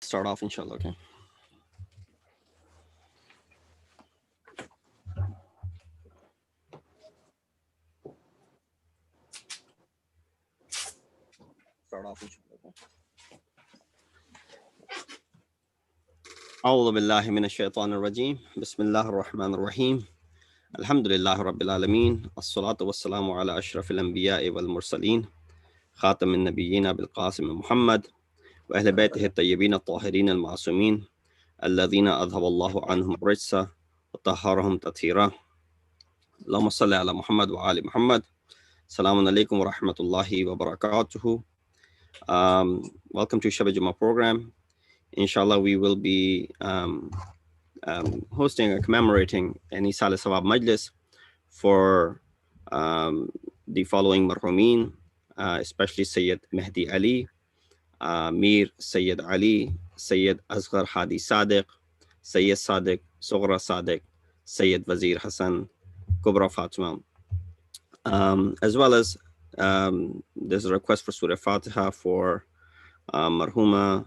Start off, inshallah. Okay. Start off, inshallah. Okay. أعوذ بالله من الشيطان الرجيم بسم الله الرحمن الرحيم الحمد لله رب العالمين الصلاة والسلام على أشرف الأنبياء والمرسلين خاتم النبيين بالقاسم محمد وأهل بيته الطيبين الطاهرين المعصومين الذين أذهب الله عنهم الرجس وطهرهم تطهيرا اللهم صل على محمد وآل محمد. Assalamu alaikum wa rahmatullahi wa barakatuhu. Welcome to Shabbat Jummah program. Inshallah, we will be hosting or commemorating an Eisal-e-Thawab Majlis for the following marhumin, especially Sayyid Masjid-e-Ali, Mir Sayyid Ali, Sayyid Asghar Hadi Sadiq, Sayyid Sadiq, Sughra Sadiq, Sayyid Wazir Hassan, Kubra Fatima. As well as there's a request for Surah Fatiha for Marhuma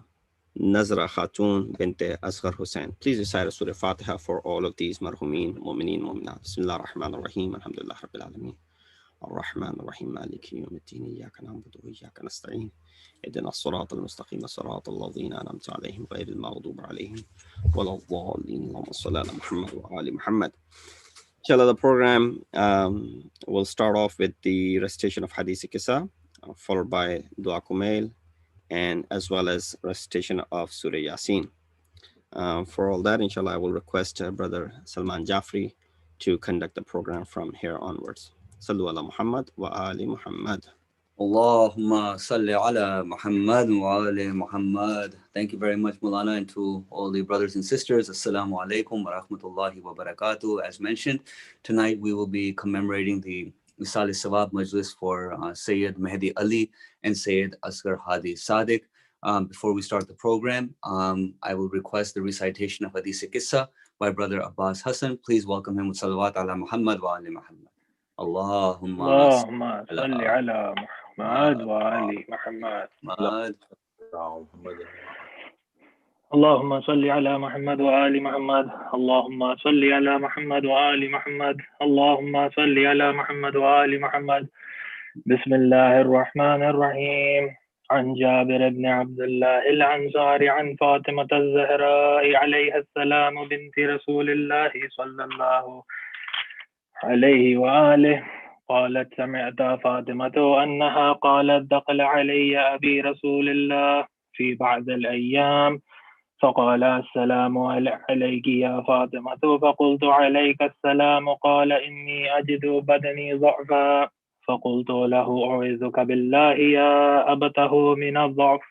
Nazra Khatun Binte Asghar Hussain. Please recite Surah Fatiha for all of these Marhumin, Mu'mineen, Mu'minat. Bismillah ar-Rahman ar-Rahim, Alhamdulillah Rabbil Alameen. الرحمن الرحيم مالك يوم الدين إياك نعبد وإياك نستعين اهدنا الصراط المستقيم صراط الذين أنعمت عليهم غير المغضوب عليهم ولا الضالين اللهم صل على محمد وآل محمد. Inshallah, the program will start off with the recitation of Hadith Kisa, followed by Dua Kumail, and as well as recitation of Surah Yasin. For all that, inshallah, I will request Brother Salman Jafri to conduct the program from here onwards. Sallu ala Muhammad wa ali Muhammad. Allahumma salli ala Muhammad wa ali Muhammad. Thank you very much, Mulana, and to all the brothers and sisters. Assalamu alaikum wa rahmatullahi wa barakatuh. As mentioned, tonight we will be commemorating the Eisal-e-Thawab Majlis for Sayyid Masjid-e-Ali and Sayyid Asghar Hadi Sadiq. Before we start the program, I will request the recitation of Hadith Qissa by Brother Abbas Hassan. Please welcome him with salawat ala Muhammad wa ali Muhammad. Allahumma salli ala Muhammad wa ali Muhammad. اللهم صل على محمد وآل محمد. اللهم صل على محمد وآل محمد. اللهم صل على محمد وآل محمد. بسم الله الرحمن الرحيم. عن جابر بن عبد الله الأنصاري عن فاطمة الزهراء عليها السلام بنت رسول الله صلى الله عليه وآله قالت سمعت فاطمة أنها قالت دخل علي أبي رسول الله في بعض الأيام فقال السلام عليك يا فاطمة فقلت عليك السلام قال إني أجد بدني ضعفا فقلت له أعوذك بالله يا أبته من الضعف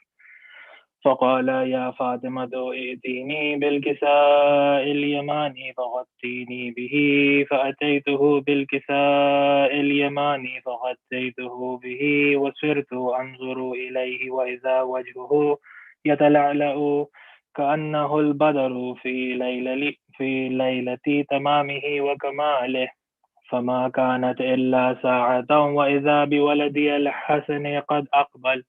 فقال يا فاطمة ائتيني بالكساء اليماني فغطيني به فأتيته بالكساء اليماني فغطيته به وصرت أنظر إليه وإذا وجهه يتلألأ كأنه البدر في ليلة تمامه وكماله فما كانت إلا ساعة وإذا بولدي الحسن قد أقبل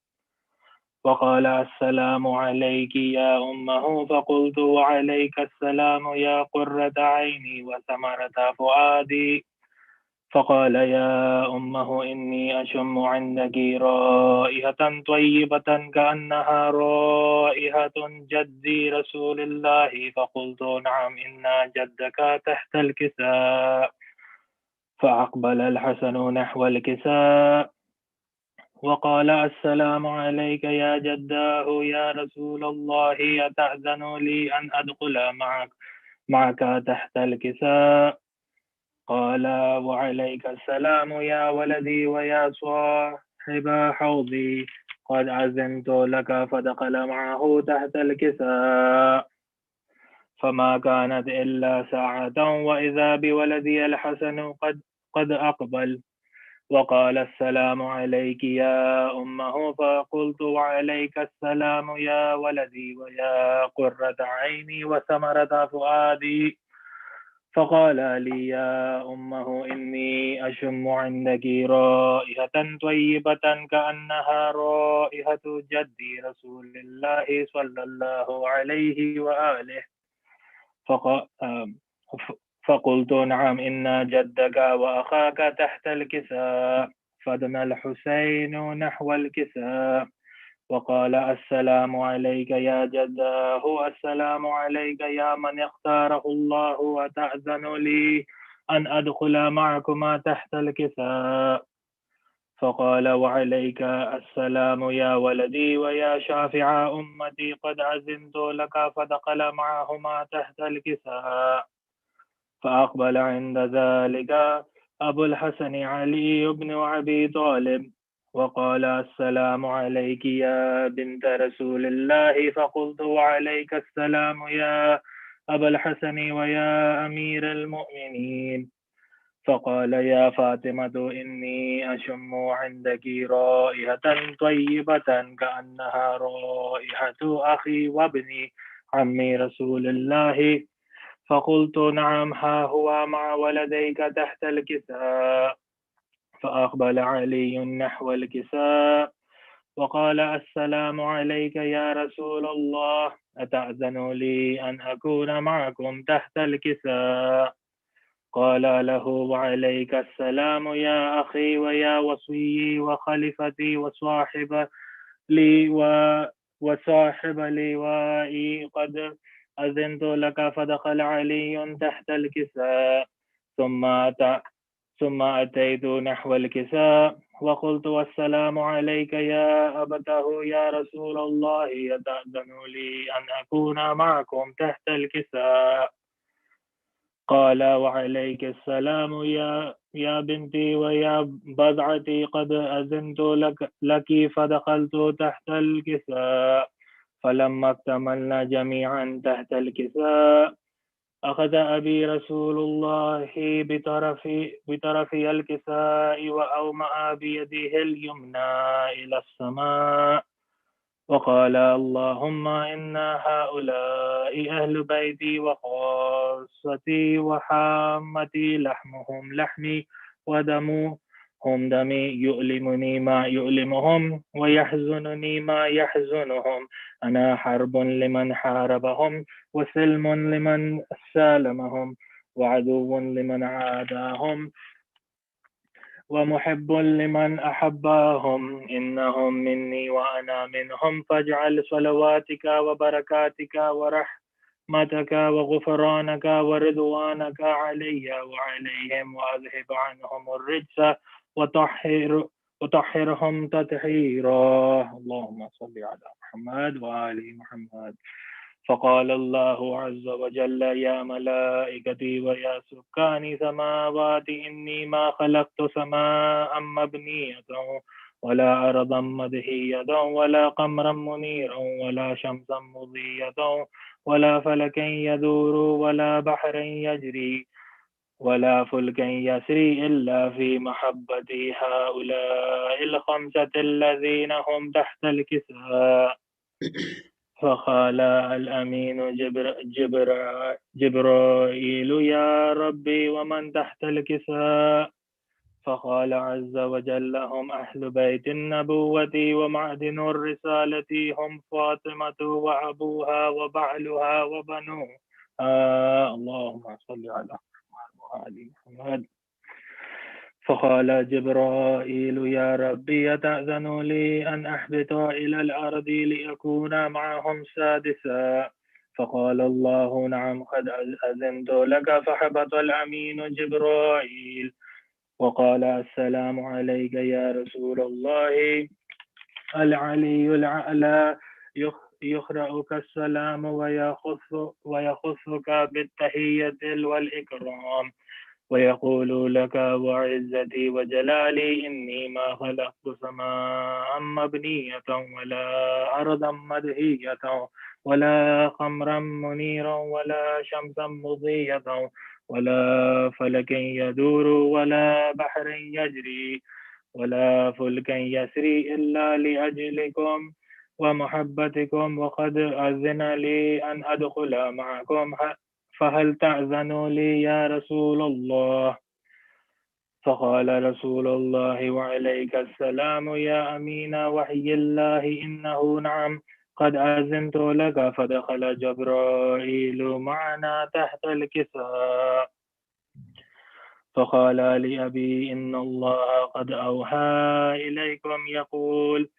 وقال السلام عليك يا أمه فقلت وعليك السلام يا قرة عيني وثمرة فؤادي فقال يا أمه إني أشم عندك رائحة طيبة كأنها رائحة جدي رسول الله فقلت نعم إن جدك تحت الكساء فأقبل الحسن نحو الكساء وقال السلام عليك يا جداه يا رسول الله أتأذن لي أن أدخل معك تحت الكساء قال وعليك السلام يا ولدي ويا صاحب حوضي قد أذنت لك فدخل معه تحت الكساء فما كانت إلا ساعة وإذا بولدي الحسن قد أقبل وقال السلام عليك يا أمه فقلت وعليك السلام يا ولدي ويا قرة عيني وثمرة فؤادي فقال لي يا أمه إني أشم عندك رائحة طيبة كأنها رائحة جدي رسول الله صلى الله عليه وآله. فقلت نعم إن جدك وأخاك تحت الكساء. فدنا الحسين نحو الكساء وقال السلام عليك يا جداه، السلام عليك يا من اختاره الله، وتأذن لي أن أدخل معكما تحت الكساء. فقال وعليك السلام يا ولدي ويا شافع أمتي، قد أذنت لك. فدخل معهما تحت الكساء. فأقبل عند ذلك أبو الحسن علي بن أبي طالب وقال السلام عليك يا بنت رسول الله. فقلت وعليك السلام يا أبا الحسن ويا أمير المؤمنين. فقال يا فاطمة إني أشم عندك رائحة طيبة كأنها رائحة أخي وابني عمي رسول الله. فقلت نعم ها هو مع ولديك تحت الكساء. فأقبل علي نحو الكساء وقال السلام عليك يا رسول الله، أتأذن لي أن أكون معكم تحت الكساء؟ قال له وعليك السلام يا أخي ويا وصيي وخليفتي وصاحب لوائي، قد أذنت لك. فدخل علي تحت الكساء ثم أتيت نحو الكساء وقلت والسلام عليك يا أبته يا رسول الله، يتأذن لي أن أكون معكم تحت الكساء؟ قال وعليك السلام يا بنتي ويا بضعتي، قد أذنت لك. فدخلت تحت الكساء. فلما اكتملنا جميعا تحت الكساء أخذ أبي رسول الله بطرف الكساء وأومأ بيده اليمنى إلى السماء وقال اللهم إن هؤلاء أهل بيتي وخاصتي وحامتي، لحمهم لحمي ودمهم دمي، يؤلمني ما يؤلمهم ويحزنني ما يحزنهم. أنا حرب لمن حاربهم وسلم لمن سالمهم وعدو لمن عاداهم ومحب لمن أحبهم. إنهم مني وأنا منهم، فاجعل صلواتك وبركاتك ورحمتك وغفرانك ورضوانك علي وعليهم، وأذهب عنهم الرجس وطهرهم تطهيرا. اللهم صل على محمد وآل محمد. فقال الله عز وجل يا ملائكتي ويا سكان سماواتي، إني ما خلقت سماء مبنية ولا أرضا مدهية ولا قمرا منيرا ولا شمسا مضية ولا فلكا يدور ولا بحرا يجري ولا فلكا يسري إلا في محبة هؤلاء الخمسة الذين هم تحت الكساء. فقال الأمين جبرائيل يا ربي ومن تحت الكساء؟ فقال عز وجل هم أهل بيت النبوة ومعدن الرسالة، هم فاطمة وأبوها وبعلها وبنوها. اللهم صل على محمد وآل محمد. فقال جبرائيل يا ربي أتأذن لي أن أهبط إلى الأرض لأكون معهم سادسا؟ فقال الله نعم قد أذنت لك. فهبط الأمين جبرائيل وقال السلام عليك يا رسول الله، العلي الأعلى يقرأك السلام ويخصك بالتحية والإكرام ويقول لك وعزتي وجلالي إني ما خلقت سماء مبنية ولا أرضا مدهية ولا خمرا منيرا ولا شمسا مضية ولا فلك يدور ولا بحر يجري ولا فلك يسري إلا لأجلكم ومحبتكم، وقد أذن لي أن أدخل معكم فهل تأذن لي يا رسول الله؟ فقال رسول الله وعليك السلام يا أمين وحي الله إنه نعم قد أذنت لك. فدخل جبرائيل معنا تحت الكساء فقال لأبي إن الله قد أوحى إليكم يقول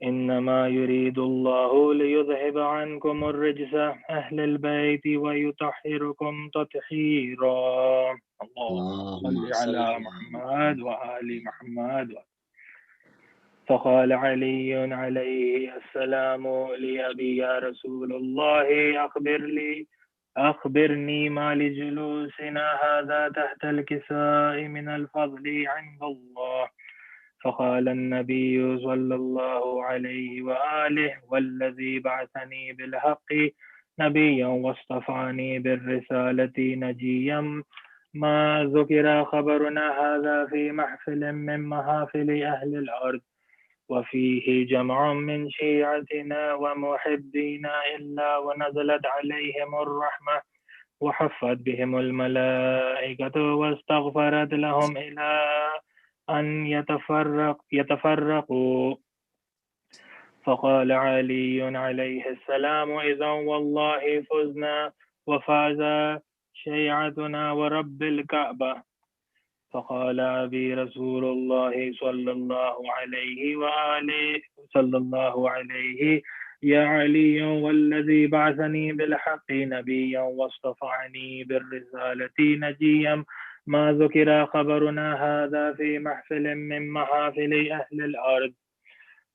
إنما يريد الله ليذهب عنكم الرجس أهل البيت ويطهركم تطهيرا. اللهم صل على محمد وآل محمد. فقال علي عليه السلام لأبي يا رسول الله أخبرني ما لجلوسنا هذا تحت الكساء من الفضل عند الله. فقال النبي صلى الله عليه وآله والذي بعثني بالحق نبيا واصطفاني بالرسالة نجيا ما ذكر خبرنا هذا في محفل من محافل أهل الأرض وفيه جمع من شيعتنا ومحبينا إلا ونزلت عليهم الرحمة وحفت بهم الملائكة واستغفرت لهم إلى أن يتفرقوا. فقال علي عليه السلام إذا والله فزنا وفاز شيعتنا ورب الكعبة. فقال أبي رسول الله صلى الله عليه وآله يا علي والذي بعثني بالحق نبيا واصطفعني بالرسالة نجيا ما ذكر خبرنا هذا في محفل من محافل أهل الأرض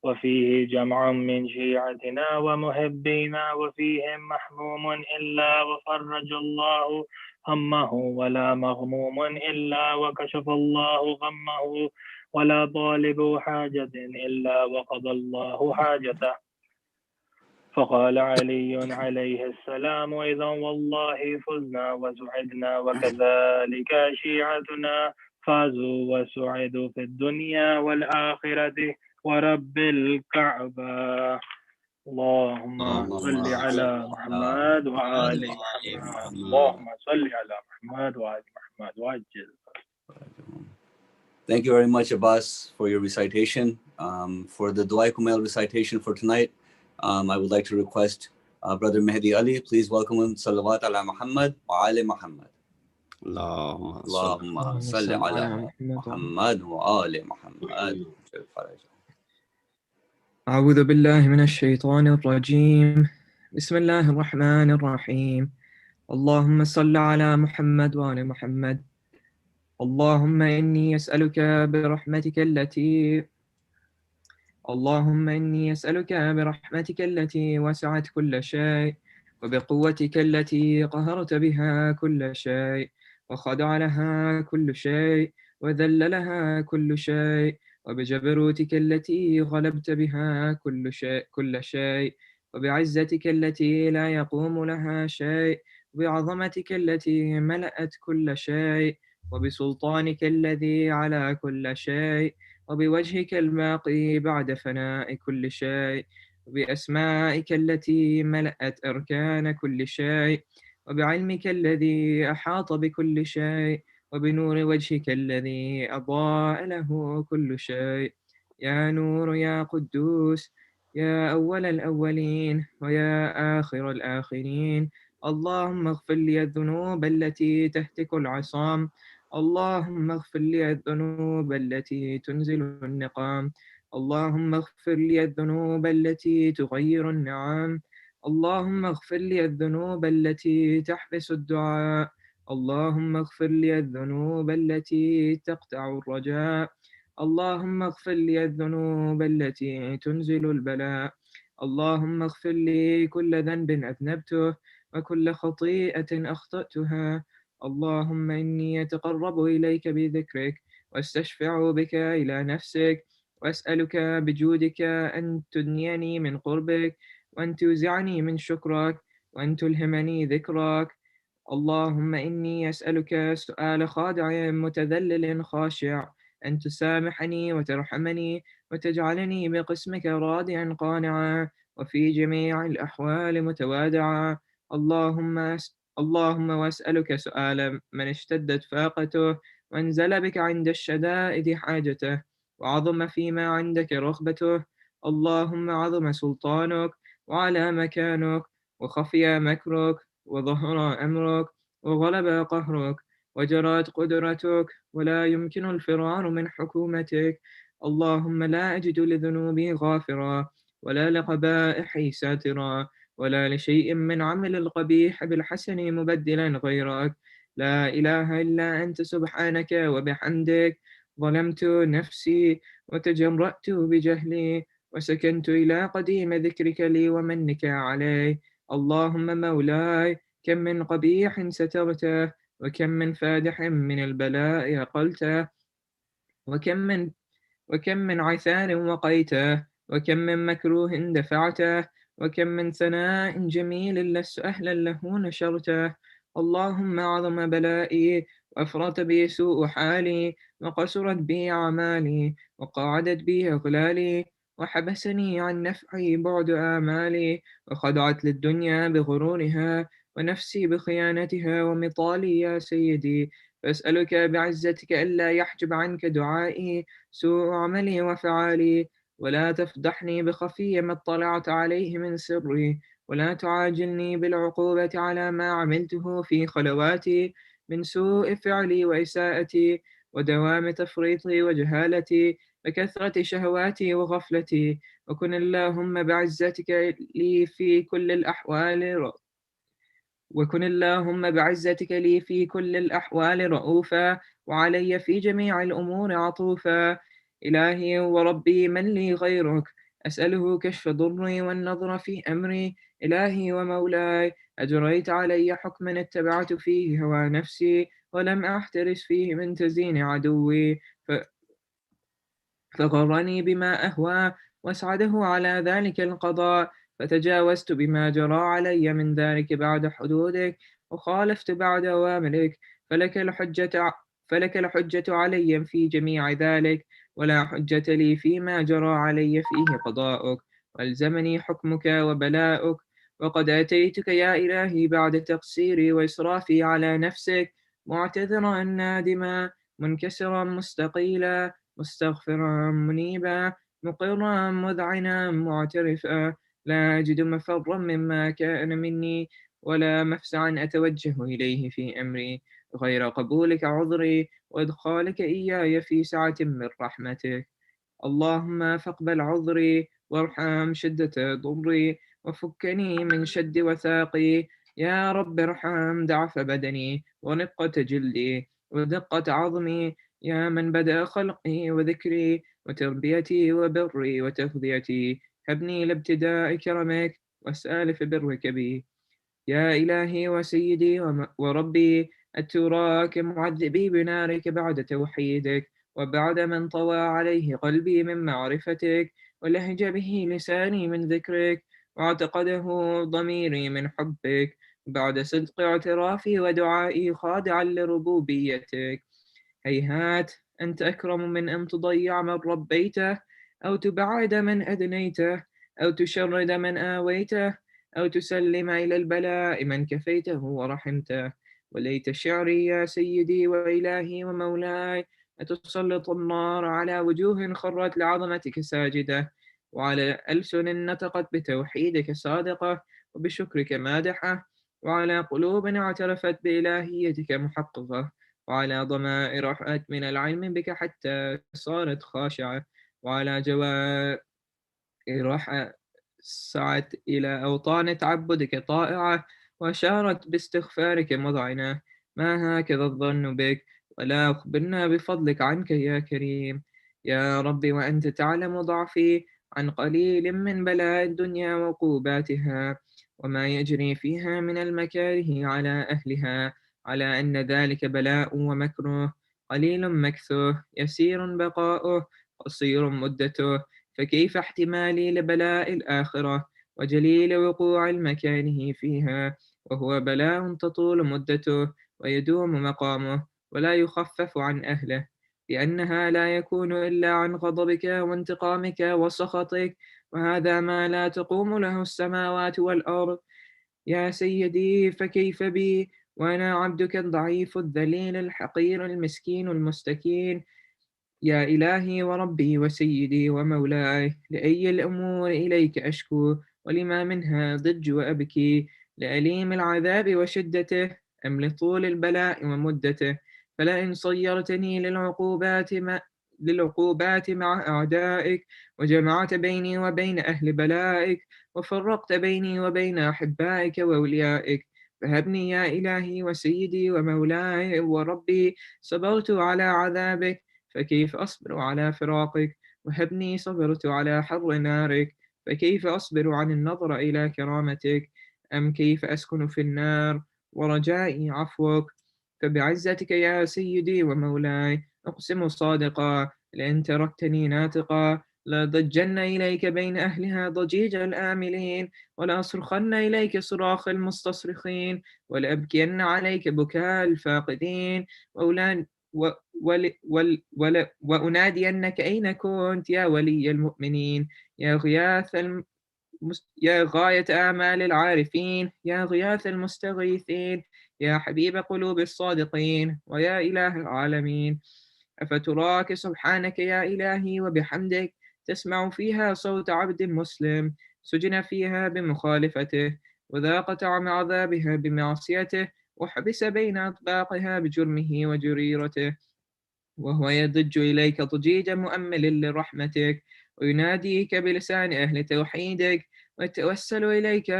وفيه جمع من شيعتنا ومحبينا وفيهم محموم إلا وفرج الله همه ولا مغموم إلا وكشف الله غمه ولا طالب حاجة إلا وقضى الله حاجته. فقال علي عليه السلام إذا والله فزنا وسعدنا وكذلك شيعتنا فازوا وسعدوا في الدنيا والآخرة ورب الكعبة. اللهم صل على محمد وآل محمد. اللهم صل على محمد وآل محمد وعجل. Thank you very much, Abbas, for your recitation. For the Dua Kumail recitation for tonight, I would like to request Brother Masjid-e-Ali. Please welcome him. Salawat ala Muhammad wa ali Muhammad. Allahumma salli ala Muhammad wa ali Muhammad. أعوذ بالله من الشيطان الرجيم. بسم الله الرحمن الرحيم. اللهم صل على محمد وآل محمد. اللهم إني أسألك برحمتك التي وسعت كل شيء وبقوتك التي قهرت بها كل شيء وخضع لها كل شيء وذل لها كل شيء وبجبروتك التي غلبت بها كل شيء وبعزتك التي لا يقوم لها شيء وبعظمتك التي ملأت كل شيء وبسلطانك الذي على كل شيء وبوجهك الباقي بعد فناء كل شيء وبأسمائك التي ملأت أركان كل شيء وبعلمك الذي أحاط بكل شيء وبنور وجهك الذي أضاء له كل شيء. يا نور يا قدوس يا أول الأولين ويا آخر الآخرين. اللهم اغفر لي الذنوب التي تهتك العصام. اللهم اغفر لي الذنوب التي تنزل النقام. اللهم اغفر لي الذنوب التي تغير النعام. اللهم اغفر لي الذنوب التي تحبس الدعاء. اللهم اغفر لي الذنوب التي تقطع الرجاء. اللهم اغفر لي الذنوب التي تنزل البلاء. اللهم اغفر لي كل ذنب أذنبته وكل خطيئة أخطأتها. اللهم إني أتقرب إليك بذكرك واستشفع بك إلى نفسك وأسألك بجودك أن تدنيني من قربك وأن توزعني من شكرك وأن تلهمني ذكرك. اللهم إني أسألك سؤال خاضع متذلل خاشع أن تسامحني وترحمني وتجعلني بقسمك راضيا قانعا وفي جميع الأحوال متوادعا. اللهم اللهم وأسألك سؤال من اشتدت فاقته وانزل بك عند الشدائد حاجته وعظم فيما عندك رغبته. اللهم عظم سلطانك وعلى مكانك وخفي مكرك وظهر أمرك وغلب قهرك وجرت قدرتك ولا يمكن الفرار من حكومتك. اللهم لا أجد لذنوبي غافرا ولا لقبائحي ساترا ولا لشيء من عمل القبيح بالحسن مبدلا غيرك. لا إله إلا أنت سبحانك وبحمدك ظلمت نفسي وتجرأت بجهلي وسكنت إلى قديم ذكرك لي ومنك علي. اللهم مولاي كم من قبيح سترته وكم من فادح من البلاء أقلته وكم من عثار وقيته وكم من مكروه دفعته وكم من ثناء جميل لست أهلا له نشرته. اللهم عظم بلائي وأفرط بي سوء حالي وقصرت بي أعمالي وقعدت بي أغلالي وحبسني عن نفعي بعد آمالي وخضعت للدنيا بغرورها ونفسي بخيانتها ومطالي يا سيدي. فأسألك بعزتك ألا يحجب عنك دعائي سوء عملي وفعالي ولا تفضحني بخفي ما اطلعت عليه من سري ولا تعاجلني بالعقوبة على ما عملته في خلواتي من سوء فعلي وإساءتي ودوام تفريطي وجهالتي وكثرة شهواتي وغفلتي. وكن اللهم بعزتك لي في كل الأحوال وكن اللهم بعزتك لي في كل الأحوال رؤوفا وعلي في جميع الأمور عطوفا. إلهي وربي من لي غيرك أسأله كشف ضري والنظر في أمري. إلهي ومولاي أجريت علي حكما اتبعت فيه هوى نفسي ولم أحترس فيه من تزيين عدوي فغرني بما أهوى واسعده على ذلك القضاء فتجاوزت بما جرى علي من ذلك بعد حدودك وخالفت بعد أوامرك. فلك الحجة علي في جميع ذلك ولا حجة لي فيما جرى علي فيه قضاؤك والزمني حكمك وبلاؤك. وقد أتيتك يا إلهي بعد تقصيري وإسرافي على نفسك معتذرا نادما منكسرا مستقيلا مستغفرا منيبا مقرا مذعنا معترفا لا أجد مفرا مما كان مني ولا مفزعا أتوجه إليه في أمري غير قبولك عذري وإدخالك إياي في سعة من رحمتك. اللهم فاقبل عذري وارحم شدة ضري وفكني من شد وثاقي. يا رب ارحم ضعف بدني ورقة جلدي ودقة عظمي. يا من بدأ خلقي وذكري وتربيتي وبري وتغذيتي هبني لابتداء كرمك واسأل في برك بي. يا إلهي وسيدي وربي أتراك معذبي بنارك بعد توحيدك وبعد من طوى عليه قلبي من معرفتك ولهج به لساني من ذكرك واعتقده ضميري من حبك بعد صدق اعترافي ودعائي خاضعا لربوبيتك. هيهات أنت أكرم من أن تضيع من ربيته أو تبعد من أدنيته أو تشرد من آويته أو تسلم إلى البلاء من كفيته ورحمته. وليت شعري يا سيدي وإلهي ومولاي أتسلط النار على وجوه خرت لعظمتك ساجدة وعلى ألسن نطقت بتوحيدك صادقة وبشكرك مادحة وعلى قلوب اعترفت بإلهيتك محققة وعلى ضمائر رحأت من العلم بك حتى صارت خاشعة وعلى جوارح سعت إلى أوطان تعبدك طائعة وأشارت باستغفارك مذعنة. ما هكذا الظن بك ولا أخبرنا بفضلك عنك يا كريم. يا ربي وأنت تعلم ضعفي عن قليل من بلاء الدنيا وعقوباتها وما يجري فيها من المكاره على أهلها على أن ذلك بلاء ومكروه قليل مكثوه يسير بقاؤه قصير مدته. فكيف احتمالي لبلاء الآخرة وجليل وقوع المكانه فيها وهو بلاء تطول مدته ويدوم مقامه ولا يخفف عن أهله لأنها لا يكون إلا عن غضبك وانتقامك وسخطك وهذا ما لا تقوم له السماوات والأرض يا سيدي فكيف بي وأنا عبدك الضعيف الذليل الحقير المسكين المستكين. يا إلهي وربي وسيدي ومولاي، لأي الأمور إليك أشكو، ولما منها ضج وأبكي، لأليم العذاب وشدته أم لطول البلاء ومدته؟ فلئن صيرتني للعقوبات مع أعدائك، وجمعت بيني وبين أهل بلائك، وفرقت بيني وبين أحبائك وأوليائك، فهبني يا إلهي وسيدي ومولاي وربي، صبرت على عذابك، فكيف أصبر على فراقك؟ وهبني صبرت على حر نارك، فكيف أصبر عن النظر إلى كرامتك؟ أم كيف أسكن في النار ورجائي عفوك؟ فبعزتك يا سيدي ومولاي أقسم صادقا، لئن تركتني ناطقا لضجن إليك بين أهلها ضجيج الآملين، ولأصرخن إليك صراخ المستصرخين، ولأبكين عليك بكاء الفاقدين، وأولان وأنادينك أين كنت يا ولي المؤمنين، يا غياث يا غاية آمال العارفين، يا غياث المستغيثين، يا حبيب قلوب الصادقين، ويا إله العالمين. أفتراك سبحانك يا إلهي وبحمدك تسمع فيها صوت عبد مسلم سجن فيها بمخالفته، وذاق طعم عذابها بمعصيته، وحبس بين أطباقها بجرمه وجريرته، وهو يضج إليك ضجيج مؤمل لرحمتك، ويناديك بلسان أهل توحيدك، ويتوسل إليك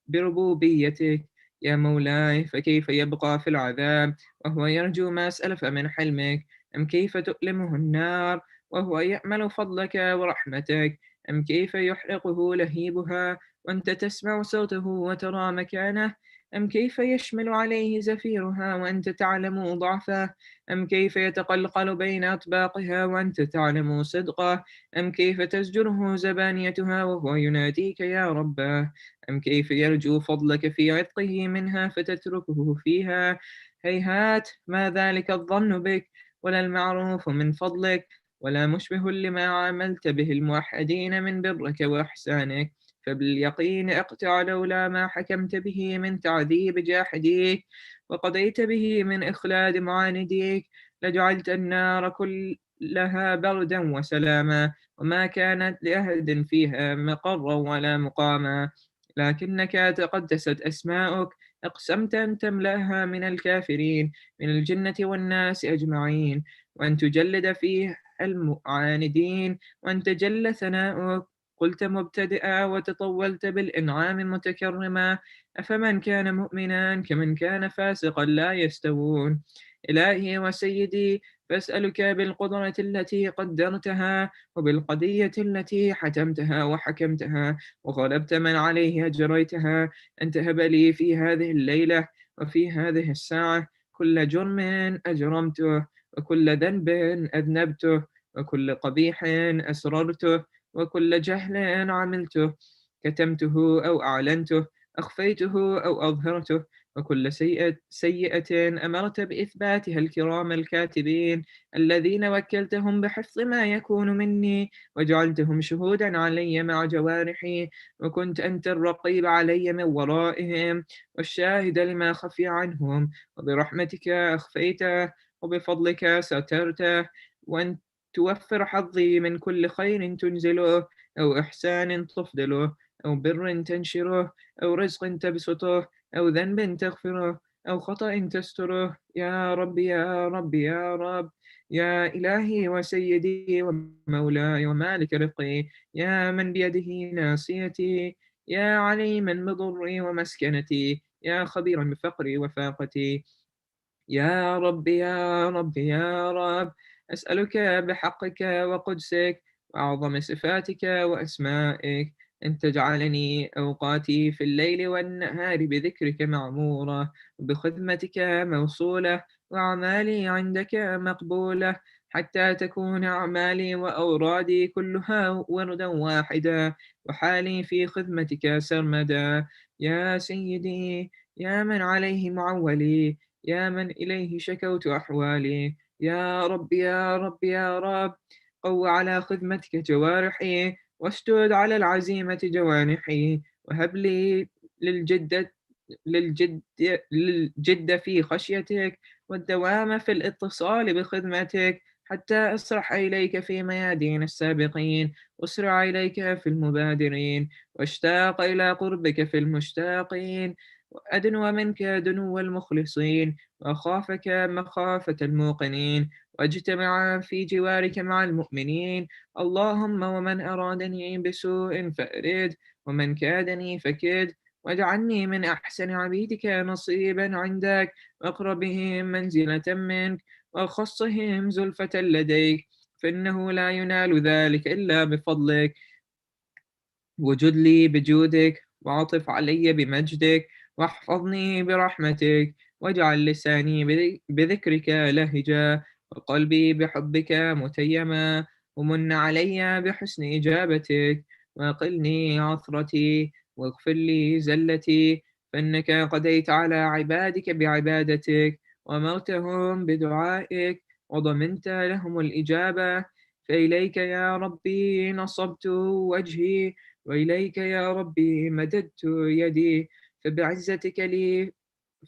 بربوبيتك. يا مولاي فكيف يبقى في العذاب وهو يرجو ما سلف من حلمك؟ أم كيف تؤلمه النار وهو يأمل فضلك ورحمتك؟ أم كيف يحرقه لهيبها وأنت تسمع صوته وترى مكانه؟ أم كيف يشمل عليه زفيرها وأنت تعلم ضعفه؟ أم كيف يتقلقل بين أطباقها وأنت تعلم صدقه؟ أم كيف تزجره زبانيتها وهو يناديك يا رباه؟ أم كيف يرجو فضلك في عتقه منها فتتركه فيها؟ هيهات، ما ذلك الظن بك، ولا المعروف من فضلك، ولا مشبه لما عاملت به الموحدين من برك وإحسانك. فباليقين اقطع لولا ما حكمت به من تعذيب جاحديك، وقضيت به من إخلاد معانديك، لجعلت النار كلها بردا وسلاما، وما كانت لأحد فيها مقرا ولا مقاما. لكنك تقدست أسماؤك، أقسمت أن تملأها من الكافرين من الجنة والناس أجمعين، وأن تجلد فيه المعاندين، وأن تجل ثناؤك. قلت مبتدئا وتطولت بالإنعام متكرما، أفمن كان مؤمنا كمن كان فاسقا لا يستوون. إلهي وسيدي فأسألك بالقدرة التي قدرتها، وبالقضية التي حتمتها وحكمتها وغلبت من عليه أجريتها، أن تهب لي في هذه الليلة وفي هذه الساعة كل جرم أجرمته، وكل ذنب أذنبته، وكل قبيح أسررته، وكل جهل عملته، كتمته أو أعلنته، أخفيته أو أظهرته، وكل سيئة أمرت بإثباتها الكرام الكاتبين الذين وكلتهم بحفظ ما يكون مني، وجعلتهم شهودا علي مع جوارحي، وكنت أنت الرقيب علي من ورائهم والشاهد لما خفي عنهم، وبرحمتك أخفيته وبفضلك سترته، وأن توفر حظي من كل خير تنزله، أو إحسان تفضله، أو بر تنشره، أو رزق تبسطه، أو ذنب تغفره، أو خطأ تستره. يا رب يا رب يا رب، يا إلهي وسيدي ومولاي ومالك رفقي، يا من بيده ناصيتي، يا عليما بضري ومسكنتي، يا خبيرا بفقري وفاقتي. يا رب يا رب يا رب، أسألك بحقك وقدسك وأعظم صفاتك وأسمائك أن تجعلني أوقاتي في الليل والنهار بذكرك معمورة، وبخدمتك موصولة، وأعمالي عندك مقبولة، حتى تكون أعمالي وأورادي كلها وردا واحدا، وحالي في خدمتك سرمدا. يا سيدي، يا من عليه معولي، يا من إليه شكوت أحوالي، يا رب يا رب يا رب، قو على خدمتك جوارحي، واشدد على العزيمة جوانحي، وهب لي للجد للجد للجد في خشيتك، والدوام في الاتصال بخدمتك، حتى أسرح إليك في ميادين السابقين، أسرع إليك في المبادرين، واشتاق إلى قربك في المشتاقين، وأدنو منك دنو المخلصين، وأخافك مخافة الموقنين، واجتمع في جوارك مع المؤمنين. اللهم ومن أرادني بسوء فأرد، ومن كادني فكد، واجعلني من أحسن عبيدك نصيبا عندك، وأقربهم منزلة منك، وأخصهم زلفة لديك، فإنه لا ينال ذلك إلا بفضلك. وجد لي بجودك، وعطف علي بمجدك، واحفظني برحمتك، واجعل لساني بذكرك لهجا، وقلبي بحبك متيما، ومن علي بحسن إجابتك، وقلني عثرتي، واغفر لي زلتي، فإنك قضيت على عبادك بعبادتك، وأمرتهم بدعائك، وضمنت لهم الإجابة. فإليك يا ربي نصبت وجهي، وإليك يا ربي مددت يدي، فبعزتك لي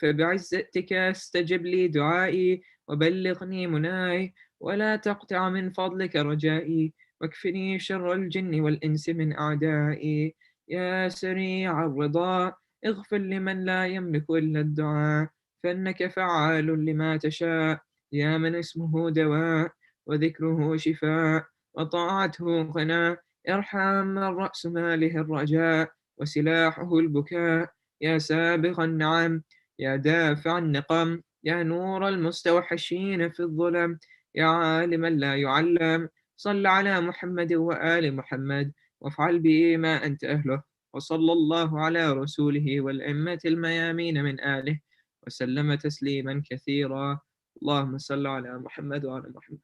فبعزتك استجب لي دعائي، وبلغني مناي، ولا تقطع من فضلك رجائي، واكفني شر الجن والإنس من أعدائي. يا سريع الرضا، اغفر لمن لا يملك إلا الدعاء، فإنك فعال لما تشاء. يا من اسمه دواء، وذكره شفاء، وطاعته غنى، ارحم من رأس ماله الرجاء، وسلاحه البكاء. يا سابغ النعم، يا دافع النقم، يا نور المستوحشين في الظلم، يا عالما لا يعلم، صل على محمد وآل محمد، وافعل به ما أنت أهله. وصلى الله على رسوله والأئمة الميامين من آله، وسلم تسليما كثيرا. اللهم صل على محمد وعلى محمد.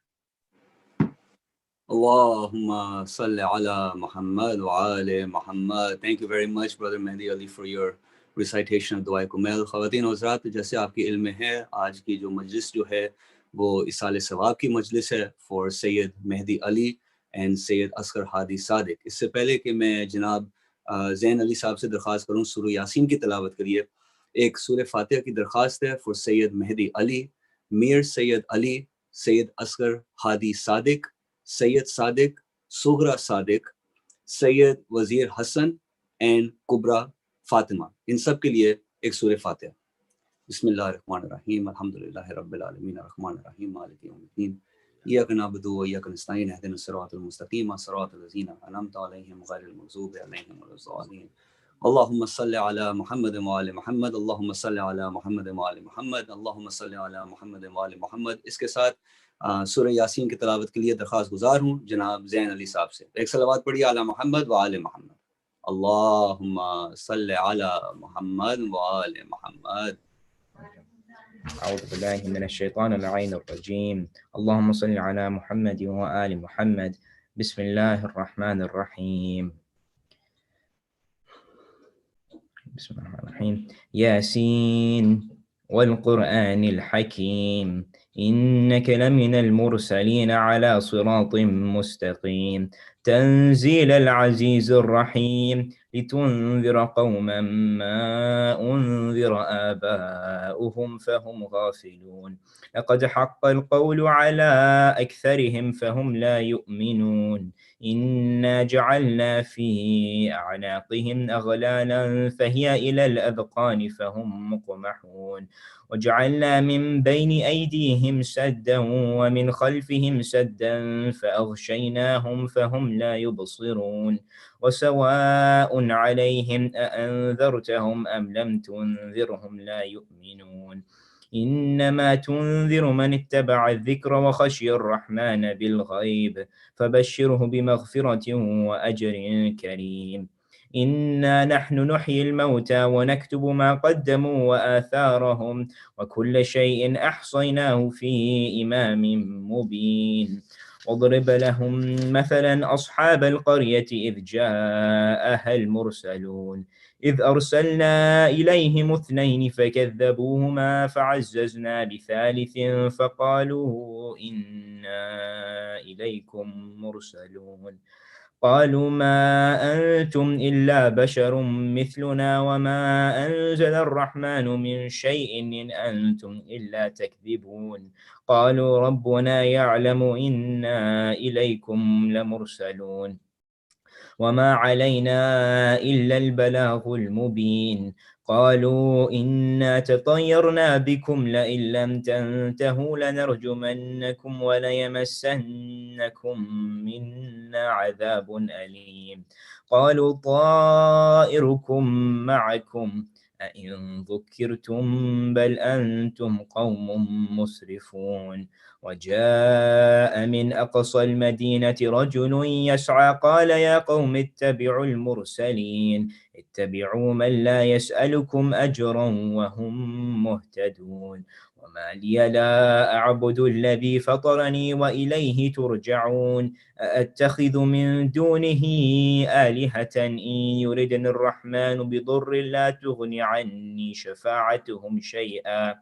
Allahumma salli ala Muhammad wa ali Muhammad. Thank you very much, Brother Masjid-e-Ali, for your recitation of Dua Kumel. Khawateen और हज़रात, जैसे आपके इल्म में है, आज की जो मजलिस जो है वो इसाल-ए-सवाब की मजलिस है for Sayyid Mehdi Ali and Sayyid Asghar Hadi Sadiq. इससे पहले कि मैं जनाब ज़ैन अली साहब से दरख्वास्त करूँ सूरह यासीन की तिलावत करिए, एक सूरह फातिहा की दरख्वास्त है for Sayyid Mehdi Ali, Mir Sayyid Ali, Sayyid Asghar Hadi Sadiq, Sayyid Sadiq, Sughra Sadiq, Sayyid Wazir Hassan and Kubra Fatima. इन सब के लिए एक सूरह फातिहा। बिस्मिल्लाहिर्रहमानिर्रहीम, अल्हम्दुलिल्लाहि रब्बिल आलमीन, अर्रहमानिर्रहीम, मालिकि यौमिद्दीन, इय्याका नअबुदु व इय्याका नस्तईन, इहदिनस सिरातल मुस्तकीम, सिरातल लज़ीना अनअमता अलैहिम गैरिल मग़ज़ूबि अलैहिम वलद्दालिन। اللهم صل على محمد وآل محمد، اللهم صل على محمد وآل محمد، اللهم صل على محمد وآل محمد। इसके साथ सूरह यासीन की तिलावत के लिए दरख्वास्त गुजार हूँ जनाब ज़ैन अली साहब से। एक सलावत पढ़िए अला मोहम्मद व आले मोहम्मद। अल्लाहुम्मा सल्लि अला मोहम्मद व आले मोहम्मद। أعوذ بالله من الشيطان اللعين الرجيم. اللهم صل على محمد وآل محمد. بسم الله الرحمن الرحيم. بسم الله الرحمن الرحيم. ياسين والقرآن الحكيم، إنك لمن المرسلين على صراط مستقيم، تنزيل العزيز الرحيم، لتنذر قوما ما أنذر آباؤهم فهم غافلون، لقد حق القول على أكثرهم فهم لا يؤمنون، إنا جعلنا في أعناقهم أغلالا فهي إلى الأذقان فهم مقمحون، وجعلنا من بين أيديهم سدا ومن خلفهم سدا فأغشيناهم فهم لا يبصرون، وسواء عليهم أأنذرتهم أم لم تنذرهم لا يؤمنون، إنما تنذر من اتبع الذكر وخشي الرحمن بالغيب، فبشره بمغفرة وأجر كريم. إنا نحن نحيي الموتى ونكتب ما قدموا وآثارهم، وكل شيء أحصيناه في إمام مبين. واضرب لهم مثلا أصحاب القرية إذ جاءها المرسلون، إذ أرسلنا إليهم اثنين فكذبوهما فعززنا بثالث فقالوا إنا إليكم مرسلون، قالوا ما أنتم إلا بشر مثلنا وما أنزل الرحمن من شيء إن أنتم إلا تكذبون قالوا ربنا يعلم إنا إليكم لمرسلون وما علينا إلا البلاغ المبين قالوا إنا تطيرنا بكم لئن لم تنتهوا لنرجمنكم وليمسنكم منا عذاب أليم قالوا طائركم معكم أئن ذكرتم بل أنتم قوم مسرفون وجاء من أقصى المدينة رجل يسعى قال يا قوم اتبعوا المرسلين اتبعوا من لا يسألكم أجرا وهم مهتدون وما لي لا أعبد الذي فطرني وإليه ترجعون أأتخذ من دونه آلهة إن يردني الرحمن بضر لا تغن عني شفاعتهم شيئا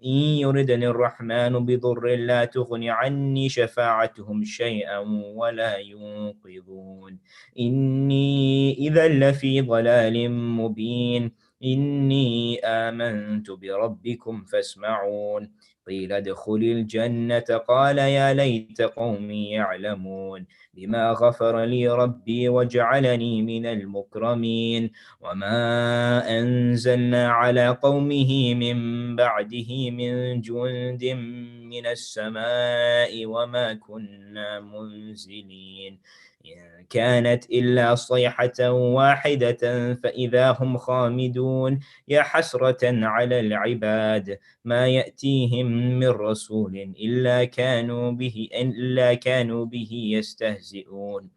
إن يردني الرحمن بضر لا تغن عني شفاعتهم شيئا ولا ينقذون إني إذا لفي ضلال مبين إني آمنت بربكم فاسمعون قيل ادخل الجنة قال يا ليت قومي يعلمون بما غفر لي ربي وجعلني من المكرمين وما أنزلنا على قومه من بعده من جند من السماء وما كنا منزلين إن كانت إلا صيحة واحدة فإذا هم خامدون يا حسرة على العباد ما يأتيهم من رسول إلا كانوا به يستهزئون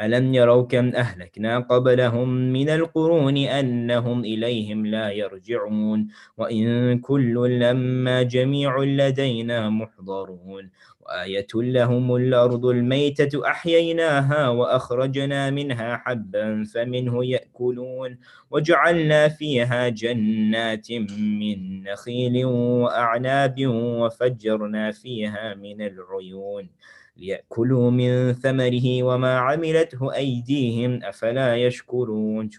ألم يروا كم أهلكنا قبلهم من القرون أنهم إليهم لا يرجعون وإن كل لما جميع لدينا محضرون وآية لهم الأرض الميتة أحييناها وأخرجنا منها حبا فمنه يأكلون وجعلنا فيها جنات من نخيل وأعناب وفجرنا فيها من العيون ليأكلوا من ثمره وما عملته أيديهم أفلا يشكرون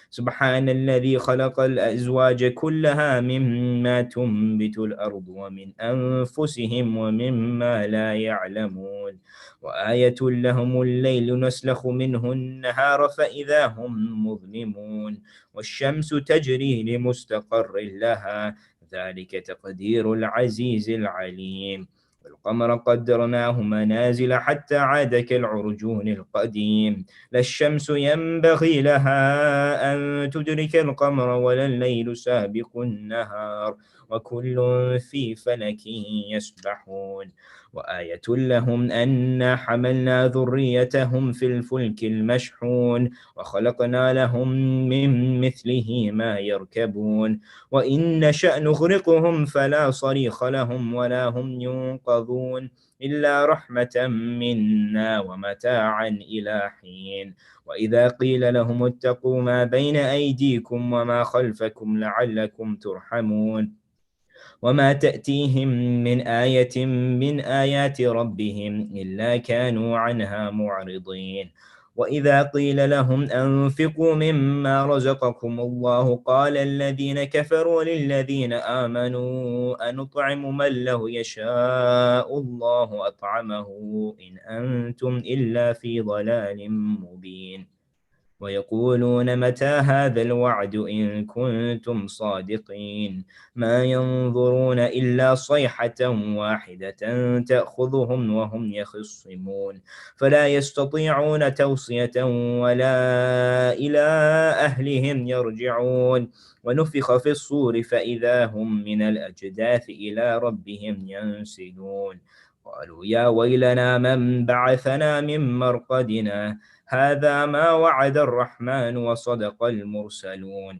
سبحان الذي خلق الأزواج كلها مما تنبت الأرض ومن أنفسهم ومما لا يعلمون وآية لهم الليل نسلخ منه النهار فإذا هم مظلمون والشمس تجري لمستقر لها ذلك تقدير العزيز العليم والقمر قدرناه منازل حتى عاد كالعرجون القديم لا الشمس ينبغي لها أن تدرك القمر ولا الليل سابق النهار وكل في فلك يسبحون وآية لهم أنا حملنا ذريتهم في الفلك المشحون وخلقنا لهم من مثله ما يركبون وإن نشأ نغرقهم فلا صريخ لهم ولا هم ينقذون إلا رحمة منا ومتاعا إلى حين وإذا قيل لهم اتقوا ما بين أيديكم وما خلفكم لعلكم ترحمون وما تأتيهم من آية من آيات ربهم إلا كانوا عنها معرضين وإذا قيل لهم أنفقوا مما رزقكم الله قال الذين كفروا للذين آمنوا أنطعم من لو يشاء الله أطعمه إن أنتم إلا في ضلال مبين ويقولون متى هذا الوعد إن كنتم صادقين ما ينظرون إلا صيحة واحدة تأخذهم وهم يخصمون فلا يستطيعون توصية ولا إلى أهلهم يرجعون ونفخ في الصور فإذا هم من الأجداث إلى ربهم ينسلون قالوا يا ويلنا من بعثنا من مرقدنا هذا ما وعد الرحمن وصدق المرسلون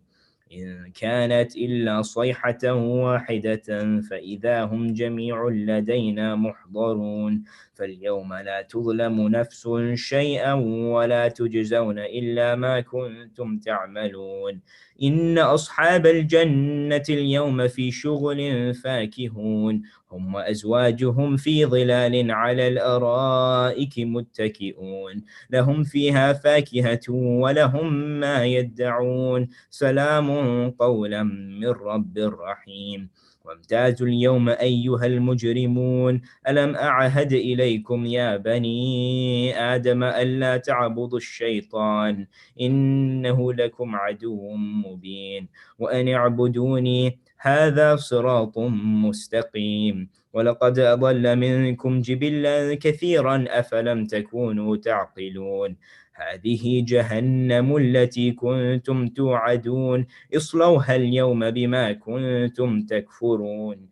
إن كانت إلا صيحة واحدة فإذا هم جميع لدينا محضرون فاليوم لا تظلم نفس شيئا ولا تجزون إلا ما كنتم تعملون إن أصحاب الجنة اليوم في شغل فاكهون هم وأزواجهم في ظلال على الأرائك متكئون لهم فيها فاكهة ولهم ما يدعون سلام قولا من رب رحيم وامتازوا اليوم أيها المجرمون ألم أعهد إليكم يا بني آدم ألا تعبدوا الشيطان إنه لكم عدو مبين وأن اعبدوني هذا صراط مستقيم ولقد أضل منكم جبلا كثيرا أفلم تكونوا تعقلون هذه جهنم التي كنتم توعدون اصلوها اليوم بما كنتم تكفرون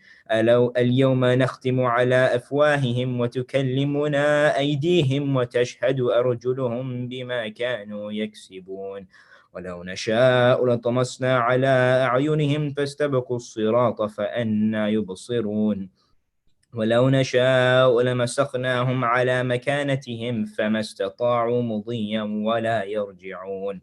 اليوم نختم على أفواههم وتكلمنا أيديهم وتشهد أرجلهم بما كانوا يكسبون ولو نشاء لطمسنا على أعينهم فاستبقوا الصراط فأنى يبصرون ولو نشاء لمسخناهم على مكانتهم فما استطاعوا مضيا ولا يرجعون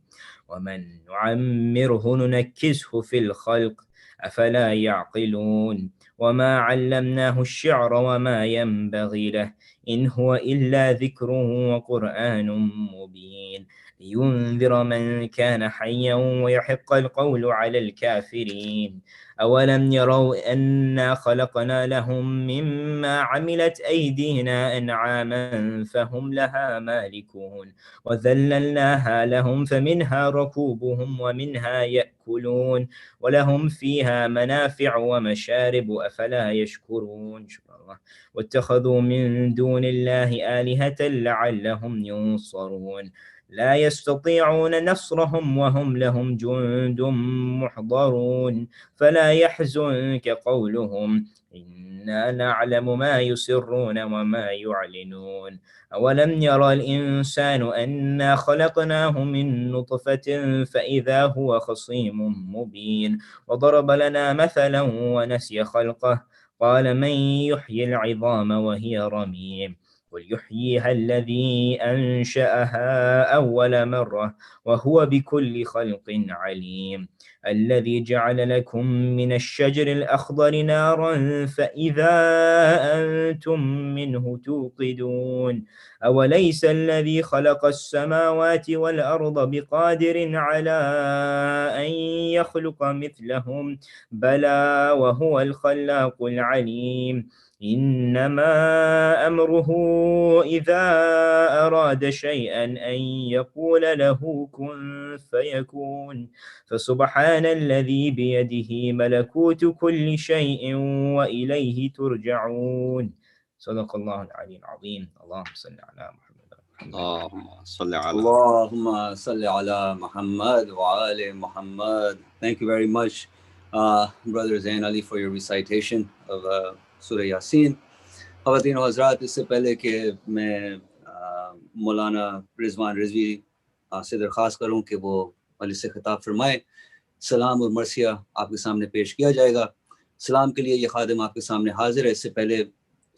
ومن نعمره ننكسه في الخلق أفلا يعقلون وما علمناه الشعر وما ينبغي له إن هو إلا ذكر وقرآن مبين لينذر من كان حيا ويحق القول على الكافرين أولم يروا أنا خلقنا لهم مما عملت أيدينا أنعاما فهم لها مالكون وذللناها لهم فمنها ركوبهم ومنها يأكلون ولهم فيها منافع ومشارب أفلا يشكرون واتخذوا من دون الله آلهة لعلهم ينصرون لا يستطيعون نصرهم وهم لهم جند محضرون فلا يحزنك قولهم إنا نعلم ما يسرون وما يعلنون أولم يرى الإنسان أنا خلقناه من نطفة فإذا هو خصيم مبين وضرب لنا مثلا ونسي خلقه قال من يحيي العظام وهي رميم قل يحييها الذي أنشأها أول مرة وهو بكل خلق عليم الذي جعل لكم من الشجر الأخضر نارا فإذا أنتم منه توقدون أوليس الذي خلق السماوات والأرض بقادر على أن يخلق مثلهم بلى وهو الخلاق العليم إنما أمره إذا أراد شيئا أن يقول له كن فيكون فسبحان الذي بيده ملكوت كل شيء وإليه ترجعون صدق الله العلي العظيم اللهم صل على محمد. اللهم صل على Muhammad wa ali Muhammad. Thank you very much, Brother Zain Ali, for your recitation of Surah Yasin. Khawateen wa Hazrat, इससे पहले कि मैं मौलाना रिजवान रिजवी से दरख्वास्त करूं कि वो मजलिस से खिताब फरमाएं, सलाम और मरसिया आपके सामने पेश किया जाएगा। सलाम के लिए ये खादिम आपके सामने हाजिर है। इससे पहले